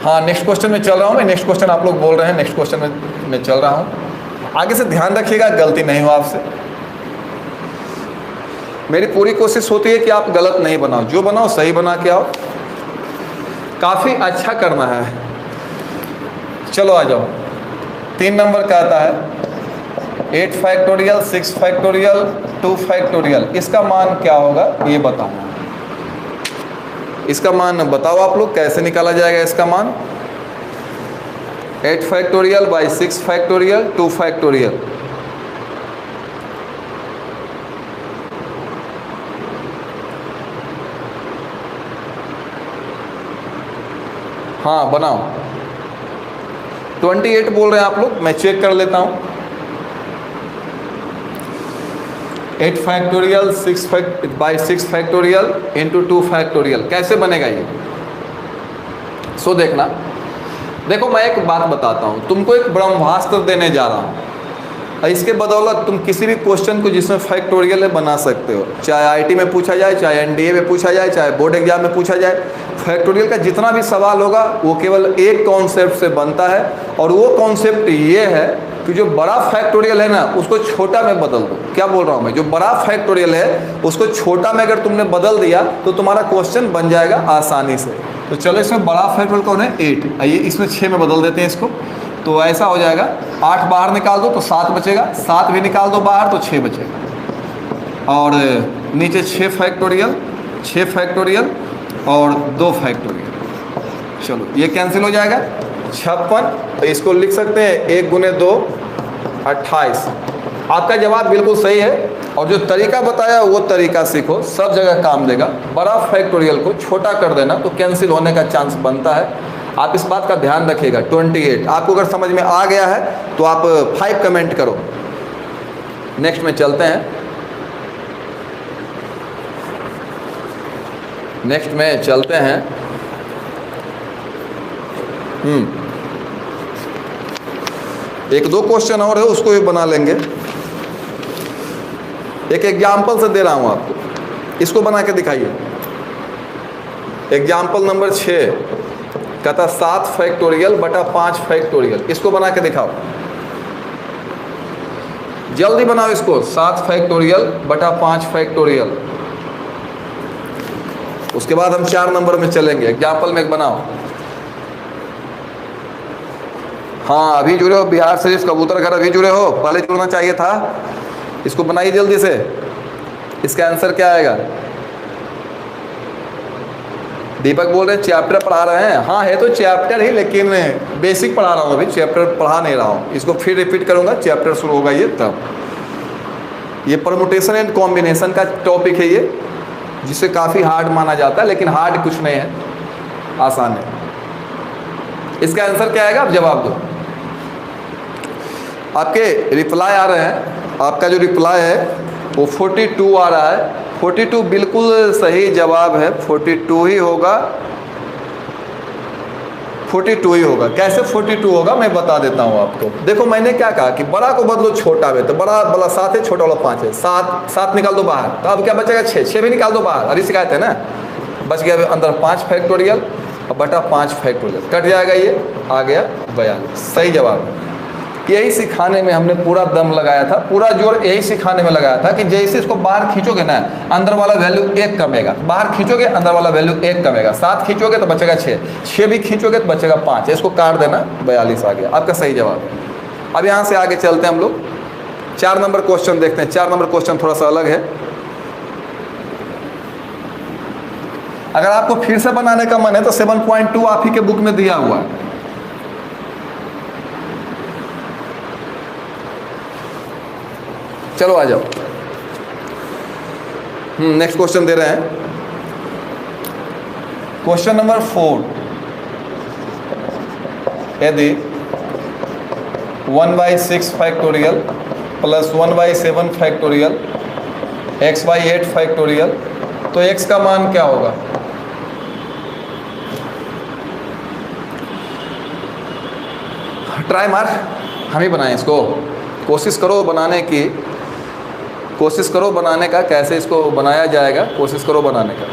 हाँ, नेक्स्ट क्वेश्चन में चल रहा हूँ मैं। नेक्स्ट क्वेश्चन आप लोग बोल रहे हैं, नेक्स्ट क्वेश्चन में मैं चल रहा हूँ। आगे से ध्यान रखिएगा, गलती नहीं हो आपसे। मेरी पूरी कोशिश होती है कि आप गलत नहीं बनाओ, जो बनाओ सही बना के आओ, काफ़ी अच्छा करना है। चलो आ जाओ। 3 नंबर का आता है 8 फैक्टोरियल, 6 फैक्टोरियल, 2 फैक्टोरियल। इसका मान क्या होगा ये बताओ। इसका मान बताओ आप लोग, कैसे निकाला जाएगा इसका मान। 8 फैक्टोरियल बाई 6 फैक्टोरियल, 2 फैक्टोरियल। हाँ बनाओ। 28 बोल रहे हैं आप लोग, मैं चेक कर लेता हूँ। 8 फैक्टोरियल 6 फैक्टोरियल इंटू 2 फैक्टोरियल कैसे बनेगा ये, सो देखना। देखो मैं एक बात बताता हूँ, तुमको एक ब्रह्मास्त्र देने जा रहा हूँ। इसके बदौलत तुम किसी भी क्वेश्चन को जिसमें फैक्टोरियल है बना सकते हो, चाहे आईटी में पूछा जाए, चाहे एनडीए में पूछा जाए, चाहे बोर्ड एग्जाम में पूछा जाए। फैक्टोरियल का जितना भी सवाल होगा वो केवल एक कॉन्सेप्ट से बनता है, और वो कॉन्सेप्ट ये है कि जो बड़ा फैक्टोरियल है ना उसको छोटा में बदल दो। क्या बोल रहा हूँ मैं, जो बड़ा फैक्टोरियल है उसको छोटा में अगर तुमने बदल दिया तो तुम्हारा क्वेश्चन बन जाएगा आसानी से। तो चलो इसमें बड़ा फैक्टोरियल कौन है, 8। आइए इसमें 6 में बदल देते हैं इसको। तो ऐसा हो जाएगा, 8 बाहर निकाल दो तो 7 बचेगा, 7 भी निकाल दो बाहर तो 6 बचेगा, और नीचे 6 फैक्टोरियल, 6 फैक्टोरियल और 2 फैक्टोरियल। चलो ये कैंसिल हो जाएगा। 56, तो इसको लिख सकते हैं 1 गुने 2 28। आपका जवाब बिल्कुल सही है, और जो तरीका बताया वो तरीका सीखो, सब जगह काम देगा। बड़ा फैक्टोरियल को छोटा कर देना तो कैंसिल होने का चांस बनता है। आप इस बात का ध्यान रखिएगा। 28 आपको अगर समझ में आ गया है तो आप 5 कमेंट करो। नेक्स्ट में चलते हैं। नेक्स्ट में चलते हैं। एक दो क्वेश्चन और है, उसको भी बना लेंगे। एक एग्जाम्पल से दे रहा हूं आपको, इसको बना के दिखाइए। एग्जाम्पल नंबर 6 कहता 7 फैक्टोरियल बटा 5 फैक्टोरियल। इसको बना के दिखाओ, जल्दी बनाओ इसको। 7 फैक्टोरियल बटा 5 फैक्टोरियल। उसके बाद हम 4 नंबर में चलेंगे। एग्जाम्पल में एक बनाओ। हाँ अभी जुड़े हो, बिहार से कबूतर घर अभी जुड़े हो, पहले जुड़ना चाहिए था। इसको बनाइए जल्दी से। इसका आंसर क्या आएगा? दीपक बोल रहे हैं चैप्टर पढ़ा रहे हैं। हाँ है तो चैप्टर ही, लेकिन बेसिक पढ़ा रहा हूँ, अभी चैप्टर पढ़ा नहीं रहा हूँ। इसको फिर रिपीट करूँगा, चैप्टर शुरू होगा ये तब। ये परमुटेशन एंड कॉम्बिनेशन का टॉपिक है ये, जिसे काफ़ी हार्ड माना जाता है, लेकिन हार्ड कुछ नहीं है, आसान है। इसका आंसर क्या आएगा, आप जवाब दो। आपके रिप्लाई आ रहे हैं, आपका जो रिप्लाई है वो 42 आ रहा है। 42 बिल्कुल सही जवाब है, 42 ही होगा, 42 ही होगा। कैसे 42 होगा मैं बता देता हूँ आपको। देखो मैंने क्या कहा कि बड़ा को बदलो छोटा में, तो बड़ा वाला 7 है, छोटा वाला 5 है। 7 निकाल दो बाहर, तो अब क्या बचेगा 6 भी निकाल दो बाहर। अभी शिकायत है ना, बच गया अंदर 5 फैक्टोरियल और बटा 5 फैक्टोरियल, कट जाएगा, ये आ गया 42। सही जवाब। यही सिखाने में हमने पूरा दम लगाया था, पूरा जोर यही सिखाने में लगाया था कि जैसे इसको बाहर खींचोगे ना, अंदर वाला वैल्यू 1 कमेगा। बाहर खींचोगे अंदर वाला वैल्यू 1 कमेगा। 7 खींचोगे तो बचेगा 6 भी खींचोगे तो बचेगा 5। इसको काट देना, 42 आ गया आपका सही जवाब। अब यहाँ से आगे चलते हैं हम लोग, 4 नंबर क्वेश्चन देखते हैं। 4 नंबर क्वेश्चन थोड़ा सा अलग है। अगर आपको फिर से बनाने का मन है तो 7.2 आप ही के बुक में दिया हुआ है। चलो आ जाओ। नेक्स्ट क्वेश्चन दे रहे हैं, क्वेश्चन नंबर 4। यदि 1/6 factorial plus 1/7 factorial x/8 factorial, तो x का मान क्या होगा? ट्राई मार, हम ही बनाएं इसको। कोशिश करो बनाने की, कोशिश करो बनाने का, कैसे इसको बनाया जाएगा, कोशिश करो बनाने का।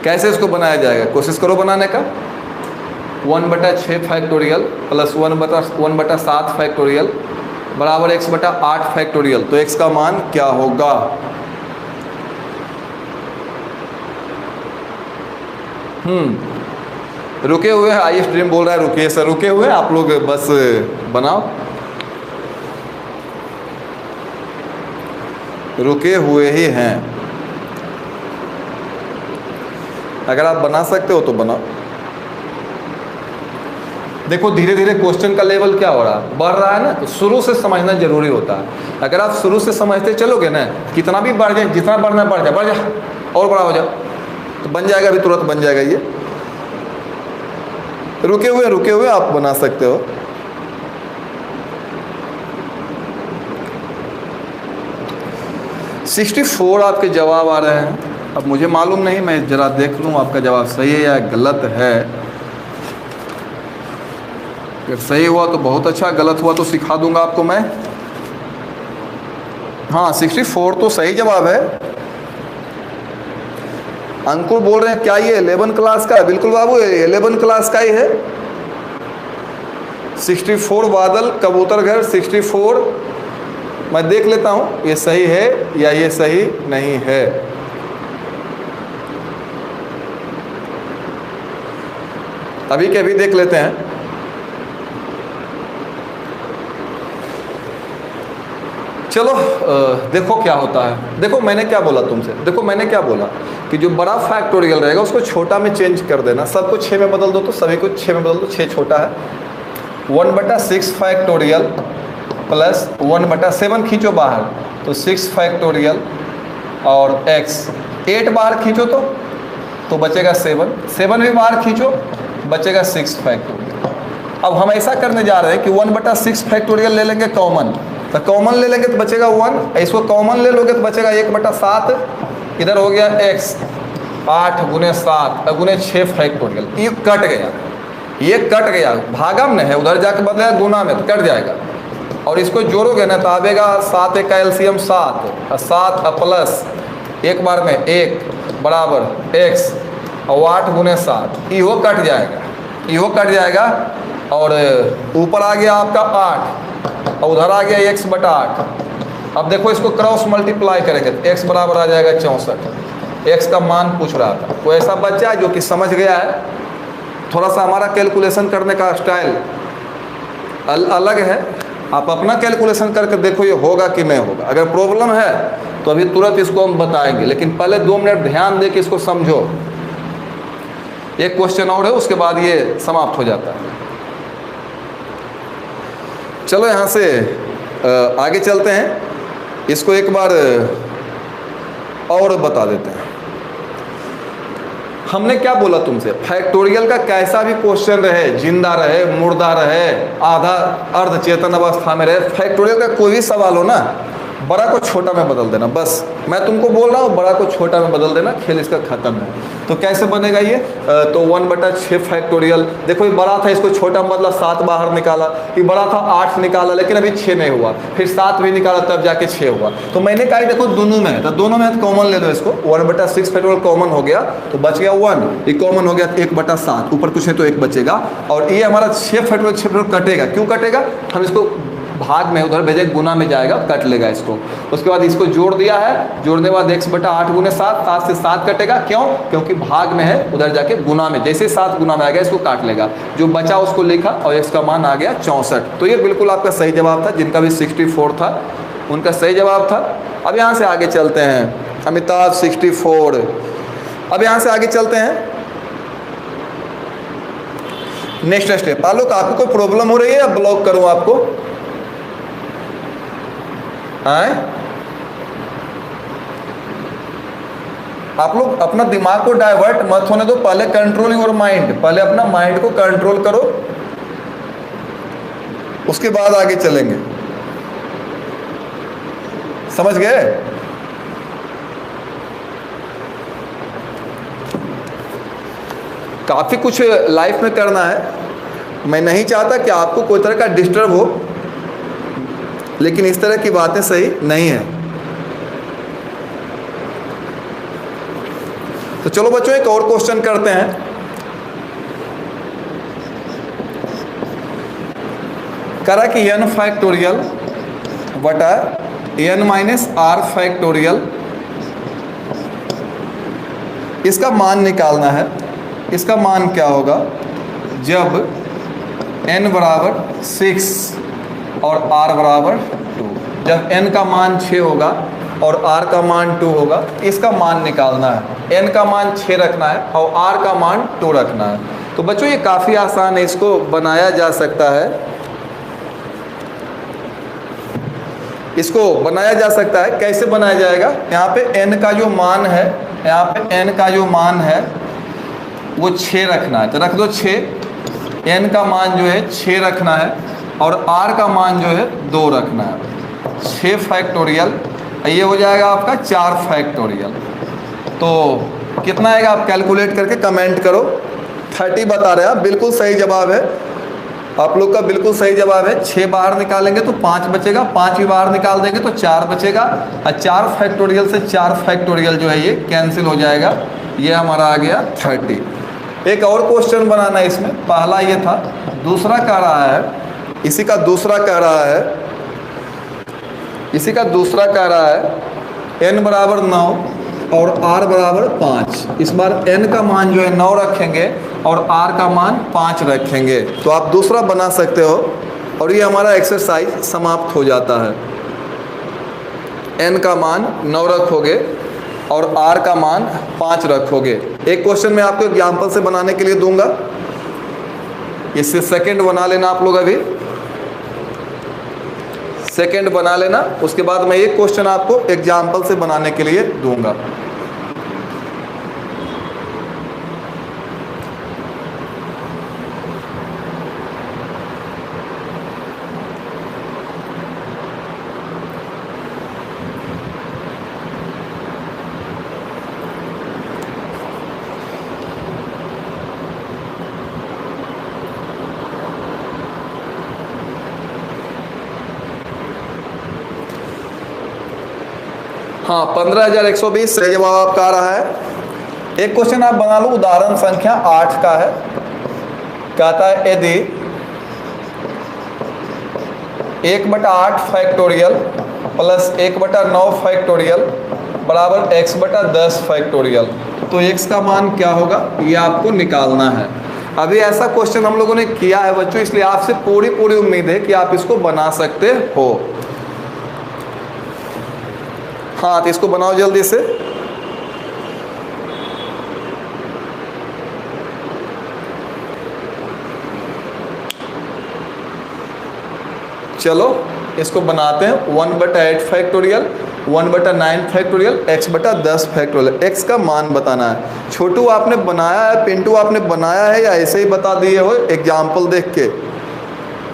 कैसे इसको बनाया जाएगा, कोशिश करो बनाने का। 1/6 फैक्टोरियल प्लस 1/7 फैक्टोरियल बराबर x/8 फैक्टोरियल। तो x का मान क्या होगा? रुके हुए हैं, आई स्ट्रीम बोल रहा है रुकिए सर, रुके हुए आप लोग बस बनाओ, रुके हुए ही हैं। अगर आप बना सकते हो तो बनाओ। देखो धीरे धीरे क्वेश्चन का लेवल क्या हो रहा है, बढ़ रहा है ना, तो शुरू से समझना जरूरी होता है। अगर आप शुरू से समझते चलोगे ना, कितना भी बढ़ जाए, जितना बढ़ना बढ़ जाए, बढ़ जाए और बड़ा हो जाओ, तो बन जाएगा, अभी तुरंत बन जाएगा। ये रुके हुए आप बना सकते हो। $64 आपके जवाब आ रहे हैं। अब मुझे मालूम नहीं, मैं जरा देख लूँ आपका जवाब सही है या गलत है। अगर सही हुआ तो बहुत अच्छा, गलत हुआ तो सिखा दूंगा आपको मैं। हाँ 64 तो सही जवाब है। अंकुर बोल रहे हैं क्या ये 11 क्लास का है? बिल्कुल बाबू 11 क्लास का ही है। 64 बादल कबूतर घर 64। मैं देख लेता हूँ ये सही है या ये सही नहीं है। अभी के अभी देख लेते हैं। चलो देखो क्या होता है। देखो मैंने क्या बोला तुमसे, देखो मैंने क्या बोला कि जो बड़ा फैक्टोरियल रहेगा उसको छोटा में चेंज कर देना। सबको 6 में बदल दो, तो सभी को 6 में बदल दो, 6 छोटा है। 1/6 फैक्टोरियल प्लस 1/7 खींचो बाहर, तो 6 फैक्टोरियल और x 8 बाहर खींचो तो बचेगा 7 भी बाहर खींचो, बचेगा 6 फैक्टोरियल। अब हम ऐसा करने जा रहे हैं कि 1/6 फैक्टोरियल ले लेंगे कॉमन, तो कॉमन ले लेंगे तो बचेगा 1, इसको कॉमन ले लोगे तो बचेगा 1/7। इधर हो गया x 8 × 7 × 6 फैक्टोरियल। ये कट गया, ये कट गया, भागम में है, उधर जाके बदलेगा गुना में तो कट जाएगा। और इसको जोड़ोगे ना तो आवेगा 7 का एलसीएम 7 प्लस एक बार में 1 बराबर x और 8 × 7, इहो कट जाएगा, इहो कट जाएगा। और ऊपर आ गया आपका 8 और उधर आ गया x/8। अब देखो इसको क्रॉस मल्टीप्लाई करेंगे तो x बराबर आ जाएगा 64। x का मान पूछ रहा था, कोई ऐसा बच्चा है जो कि समझ गया है? थोड़ा सा हमारा कैलकुलेशन करने का स्टाइल अलग है, आप अपना कैलकुलेशन करके देखो ये होगा कि नहीं होगा। अगर प्रॉब्लम है तो अभी तुरंत इसको हम बताएंगे, लेकिन पहले 2 मिनट ध्यान दे के इसको समझो। एक क्वेश्चन और है, उसके बाद ये समाप्त हो जाता है। चलो यहाँ से आगे चलते हैं, इसको एक बार और बता देते हैं। हमने क्या बोला तुमसे, फैक्टोरियल का कैसा भी क्वेश्चन रहे, जिंदा रहे, मुर्दा रहे, आधा अर्ध चेतन अवस्था में रहे, फैक्टोरियल का कोई भी सवाल हो ना, बड़ा को छोटा में बदल देना। बस मैं तुमको बोल रहा हूँ, बड़ा को छोटा में बदल देना, खेल इसका खत्म है। तो कैसे बनेगा ये? तो 1/6 फैक्टोरियल, देखो ये बड़ा था, इसको छोटा में बदला, 7 बाहर निकाला। ये बड़ा था 8 निकाला, लेकिन अभी 6 नहीं हुआ, फिर 7 भी निकाला तब जाके 6 हुआ। तो मैंने कहा देखो दोनों में है, तो दोनों में कॉमन ले लो इसको। 1/6 फैक्टोरियल कॉमन हो गया तो बच गया 1, ये कॉमन हो गया 1/7, ऊपर कुछ है तो 1 बचेगा। और ये हमारा 6 फैक्टोरियल कटेगा, क्यों कटेगा? हम इसको भाग में उधर भेजे, गुना में जाएगा, कट लेगा इसको। उसके बाद इसको जोड़ दिया है, जोड़ने के बाद x/8 × 7, 7 से 7 कटेगा, क्यों? क्योंकि भाग में है, उधर जाके गुना में, जैसे 7 गुना में आ गया इसको काट लेगा, जो बचा उसको लिखा और x का मान आ गया 64। तो ये बिल्कुल आपका सही जवाब था। जिनका भी 64 था उनका सही जवाब था। अब यहाँ से आगे चलते हैं, अमिताभ 64। अब यहाँ से आगे चलते हैं नेक्स्ट स्टेप। आलोक आपको कोई प्रॉब्लम हो रही है या ब्लॉक करूँ आपको? आप लोग अपना दिमाग को डाइवर्ट मत होने दो, पहले कंट्रोल योर माइंड, पहले अपना माइंड को कंट्रोल करो, उसके बाद आगे चलेंगे। समझ गए? काफी कुछ लाइफ में करना है। मैं नहीं चाहता कि आपको कोई तरह का डिस्टर्ब हो, लेकिन इस तरह की बातें सही नहीं है। तो चलो बच्चों एक और क्वेश्चन करते हैं। करा कि n फैक्टोरियल बटा n माइनस आर फैक्टोरियल, इसका मान निकालना है। इसका मान क्या होगा जब n बराबर 6 और r बराबर 2। जब n का मान 6 होगा और r का मान 2 होगा, इसका मान निकालना है। n का मान 6 रखना है और r का मान 2 रखना है। तो बच्चों ये काफ़ी आसान है, इसको बनाया जा सकता है। इसको बनाया जा सकता है, कैसे बनाया जाएगा? यहाँ पे n का जो मान है, यहाँ पे n का जो मान है वो 6 रखना है, तो रख दो 6। n का मान जो है 6 रखना है और r का मान जो है 2 रखना है। 6 फैक्टोरियल, ये हो जाएगा आपका 4 फैक्टोरियल। तो कितना आएगा आप कैलकुलेट करके कमेंट करो। 30 बता रहे हैं, बिल्कुल सही जवाब है आप लोग का, बिल्कुल सही जवाब है। 6 बाहर निकालेंगे तो 5 बचेगा, 5 भी बाहर निकाल देंगे तो 4 बचेगा, और 4 फैक्टोरियल से 4 फैक्टोरियल जो है ये कैंसिल हो जाएगा। ये हमारा आ गया 30। एक और क्वेश्चन बनाना है इसमें, पहला ये था, दूसरा कह रहा है, इसी का दूसरा कह रहा है, इसी का दूसरा कह रहा है n बराबर 9 और r बराबर 5। इस बार n का मान जो है 9 रखेंगे और r का मान 5 रखेंगे। तो आप दूसरा बना सकते हो और ये हमारा एक्सरसाइज समाप्त हो जाता है। n का मान 9 रखोगे और r का मान 5 रखोगे। एक क्वेश्चन मैं आपको एग्जाम्पल से बनाने के लिए दूंगा, इससे सेकंड बना लेना आप लोग, अभी सेकंड बना लेना। उसके बाद मैं एक क्वेश्चन आपको एग्जाम्पल से बनाने के लिए दूंगा। हाँ, 15,120 सही जवाब आपका आ रहा है। एक क्वेश्चन आप बना लो, उदाहरण संख्या 8 का है। कहता है यदि 1/8 फैक्टोरियल प्लस 1/9 फैक्टोरियल बराबर x/10 फैक्टोरियल, तो x का मान क्या होगा ये आपको निकालना है। अभी ऐसा क्वेश्चन हम लोगों ने किया है बच्चों, इसलिए आपसे पूरी उम्मीद है कि आप इसको बना सकते हो। हाँ, तो इसको बनाओ जल्दी से। चलो इसको बनाते हैं। 1/8 factorial, 1/9 factorial, x/10 factorial. x का मान बताना है। छोटू आपने बनाया है, पिंटू आपने बनाया है या ऐसे ही बता दिए हो एग्जाम्पल देख के?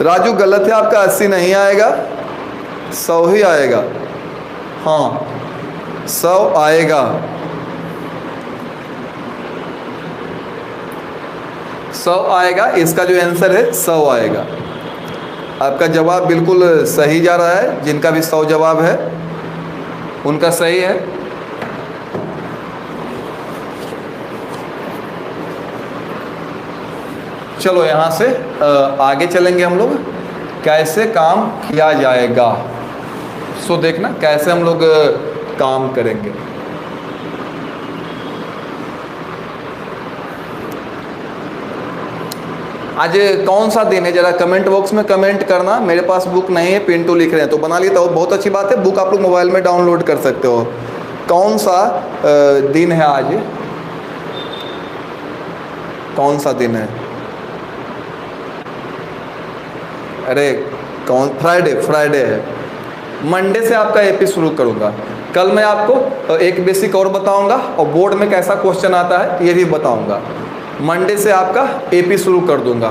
राजू गलत है आपका, 80 नहीं आएगा, 100 ही आएगा। हाँ 100 आएगा, 100 आएगा। इसका जो आंसर है 100 आएगा। आपका जवाब बिल्कुल सही जा रहा है। जिनका भी 100 जवाब है उनका सही है। चलो यहाँ से आगे चलेंगे हम लोग, कैसे काम किया जाएगा। सो देखना कैसे हम लोग काम करेंगे। आज कौन सा दिन है, जरा कमेंट बॉक्स में कमेंट करना। मेरे पास बुक नहीं है, पिंटू लिख रहे हैं तो बना लिया तो बहुत अच्छी बात है। बुक आप लोग मोबाइल में डाउनलोड कर सकते हो। कौन सा दिन है आज, कौन सा दिन है? अरे कौन, फ्राइडे है। मंडे से आपका एपी शुरू करूंगा। कल मैं आपको एक बेसिक और बताऊंगा और बोर्ड में कैसा क्वेश्चन आता है ये भी बताऊंगा। मंडे से आपका एपी शुरू कर दूंगा।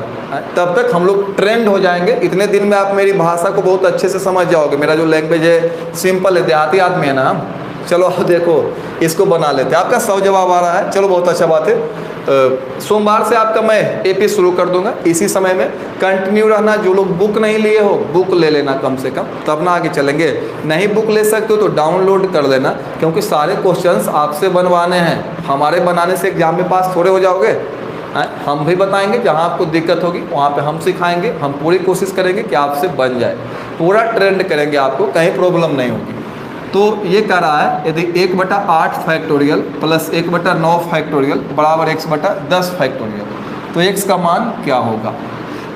तब तक हम लोग ट्रेंड हो जाएंगे। इतने दिन में आप मेरी भाषा को बहुत अच्छे से समझ जाओगे। मेरा जो लैंग्वेज है सिंपल है, देहाती आदमी है ना हम। चलो अब देखो इसको बना लेते हैं। आपका 100 जवाब आ रहा है, चलो बहुत अच्छा बात है। सोमवार से आपका मैं एपी शुरू कर दूंगा इसी समय में। कंटिन्यू रहना, जो लोग बुक नहीं लिए हो बुक ले लेना कम से कम, तब ना आगे चलेंगे। नहीं बुक ले सकते हो तो डाउनलोड कर लेना, क्योंकि सारे क्वेश्चंस आपसे बनवाने हैं। हमारे बनाने से एग्जाम में पास थोड़े हो जाओगे। हम भी बताएंगे, जहाँ आपको दिक्कत होगी वहाँ पे हम सिखाएंगे। हम पूरी कोशिश करेंगे कि आपसे बन जाए, पूरा ट्रेंड करेंगे, आपको कहीं प्रॉब्लम नहीं होगी। तो ये कह रहा है यदि 1/8 फैक्टोरियल प्लस 1/9 फैक्टोरियल बराबर x/10 फैक्टोरियल, तो x का मान क्या होगा।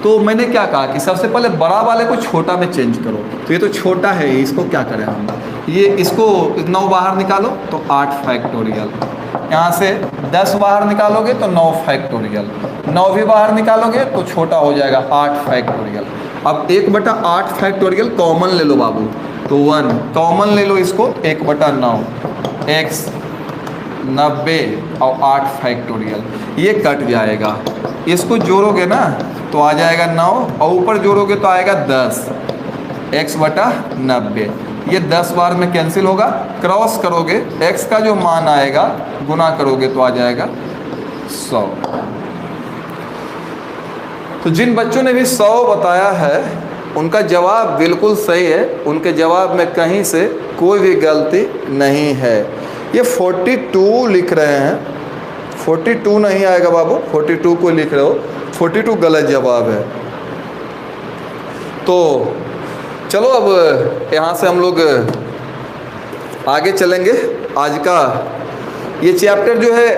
तो मैंने क्या कहा कि सबसे पहले बड़ा वाले को छोटा में चेंज करो। तो ये तो छोटा है, इसको क्या करें हम, ये इसको 9 बाहर निकालो तो 8 फैक्टोरियल, यहाँ से 10 बाहर निकालोगे तो 9 फैक्टोरियल, 9 भी बाहर निकालोगे तो छोटा हो जाएगा 8 फैक्टोरियल। अब 1/8 फैक्टोरियल कॉमन ले लो बाबू, तो 1 कॉमन ले लो, इसको 1/9 x 90 और 8 फैक्टोरियल, ये कट जाएगा। इसको जोड़ोगे ना तो आ जाएगा 9 और ऊपर जोड़ोगे तो आएगा 10 x/90। ये 10 बार में कैंसिल होगा, क्रॉस करोगे x का जो मान आएगा गुना करोगे तो आ जाएगा 100। तो जिन बच्चों ने भी 100 बताया है उनका जवाब बिल्कुल सही है, उनके जवाब में कहीं से कोई भी गलती नहीं है। ये 42 लिख रहे हैं, 42 नहीं आएगा बाबू, 42 को लिख रहे हो, 42 गलत जवाब है। तो चलो अब यहाँ से हम लोग आगे चलेंगे। आज का ये चैप्टर जो है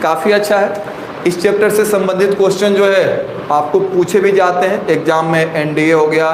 काफ़ी अच्छा है। इस चैप्टर से संबंधित क्वेश्चन जो है आपको पूछे भी जाते हैं एग्जाम में। एनडीए हो गया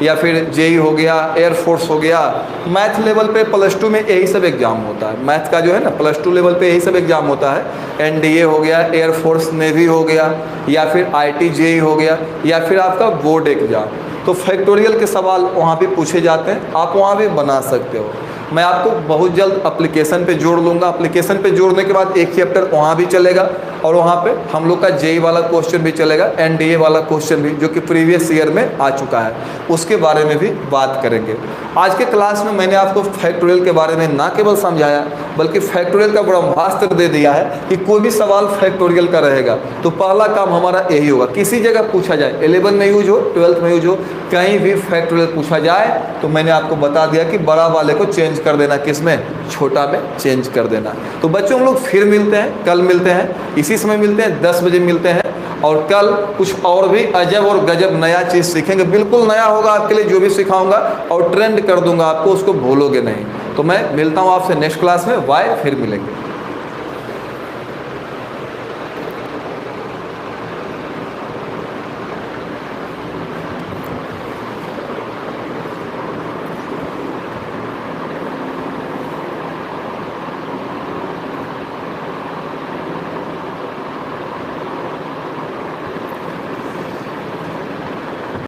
या फिर जेई हो गया, एयरफोर्स हो गया, मैथ लेवल पे +2 में यही सब एग्जाम होता है। मैथ का जो है ना +2 लेवल पे यही सब एग्जाम होता है। एनडीए हो गया, एयरफोर्स नेवी हो गया, या फिर आईटी जेई हो गया, या फिर आपका बोर्ड एग्जाम। तो फैक्टोरियल के सवाल वहाँ भी पूछे जाते हैं, आप वहाँ भी बना सकते हो। मैं आपको बहुत जल्द एप्लीकेशन पे जोड़ लूँगा। एप्लीकेशन पे जोड़ने के बाद एक चैप्टर वहाँ भी चलेगा और वहाँ पे हम लोग का जेई वाला क्वेश्चन भी चलेगा, एनडीए वाला क्वेश्चन भी जो कि प्रीवियस ईयर में आ चुका है, उसके बारे में भी बात करेंगे। आज के क्लास में मैंने आपको फैक्टोरियल के बारे में ना केवल समझाया बल्कि फैक्टोरियल का ब्रह्मास्त्र दे दिया है कि कोई भी सवाल फैक्टोरियल का रहेगा तो पहला काम हमारा यही होगा, किसी जगह पूछा जाए, 11 में यूज हो, 12th में यूज हो, कहीं भी फैक्टोरियल पूछा जाए तो मैंने आपको बता दिया कि बड़ा वाले को चेंज कर देना, किसमें, छोटा में चेंज कर देना। तो बच्चों हम लोग फिर मिलते हैं, कल मिलते हैं, इसी समय मिलते हैं, 10 बजे मिलते हैं। और कल कुछ और भी अजब और गजब नया चीज़ सीखेंगे, बिल्कुल नया होगा आपके लिए जो भी सिखाऊंगा, और ट्रेंड कर दूंगा आपको, उसको भूलोगे नहीं। तो मैं मिलता हूँ आपसे नेक्स्ट क्लास में। बाय, फिर मिलेंगे।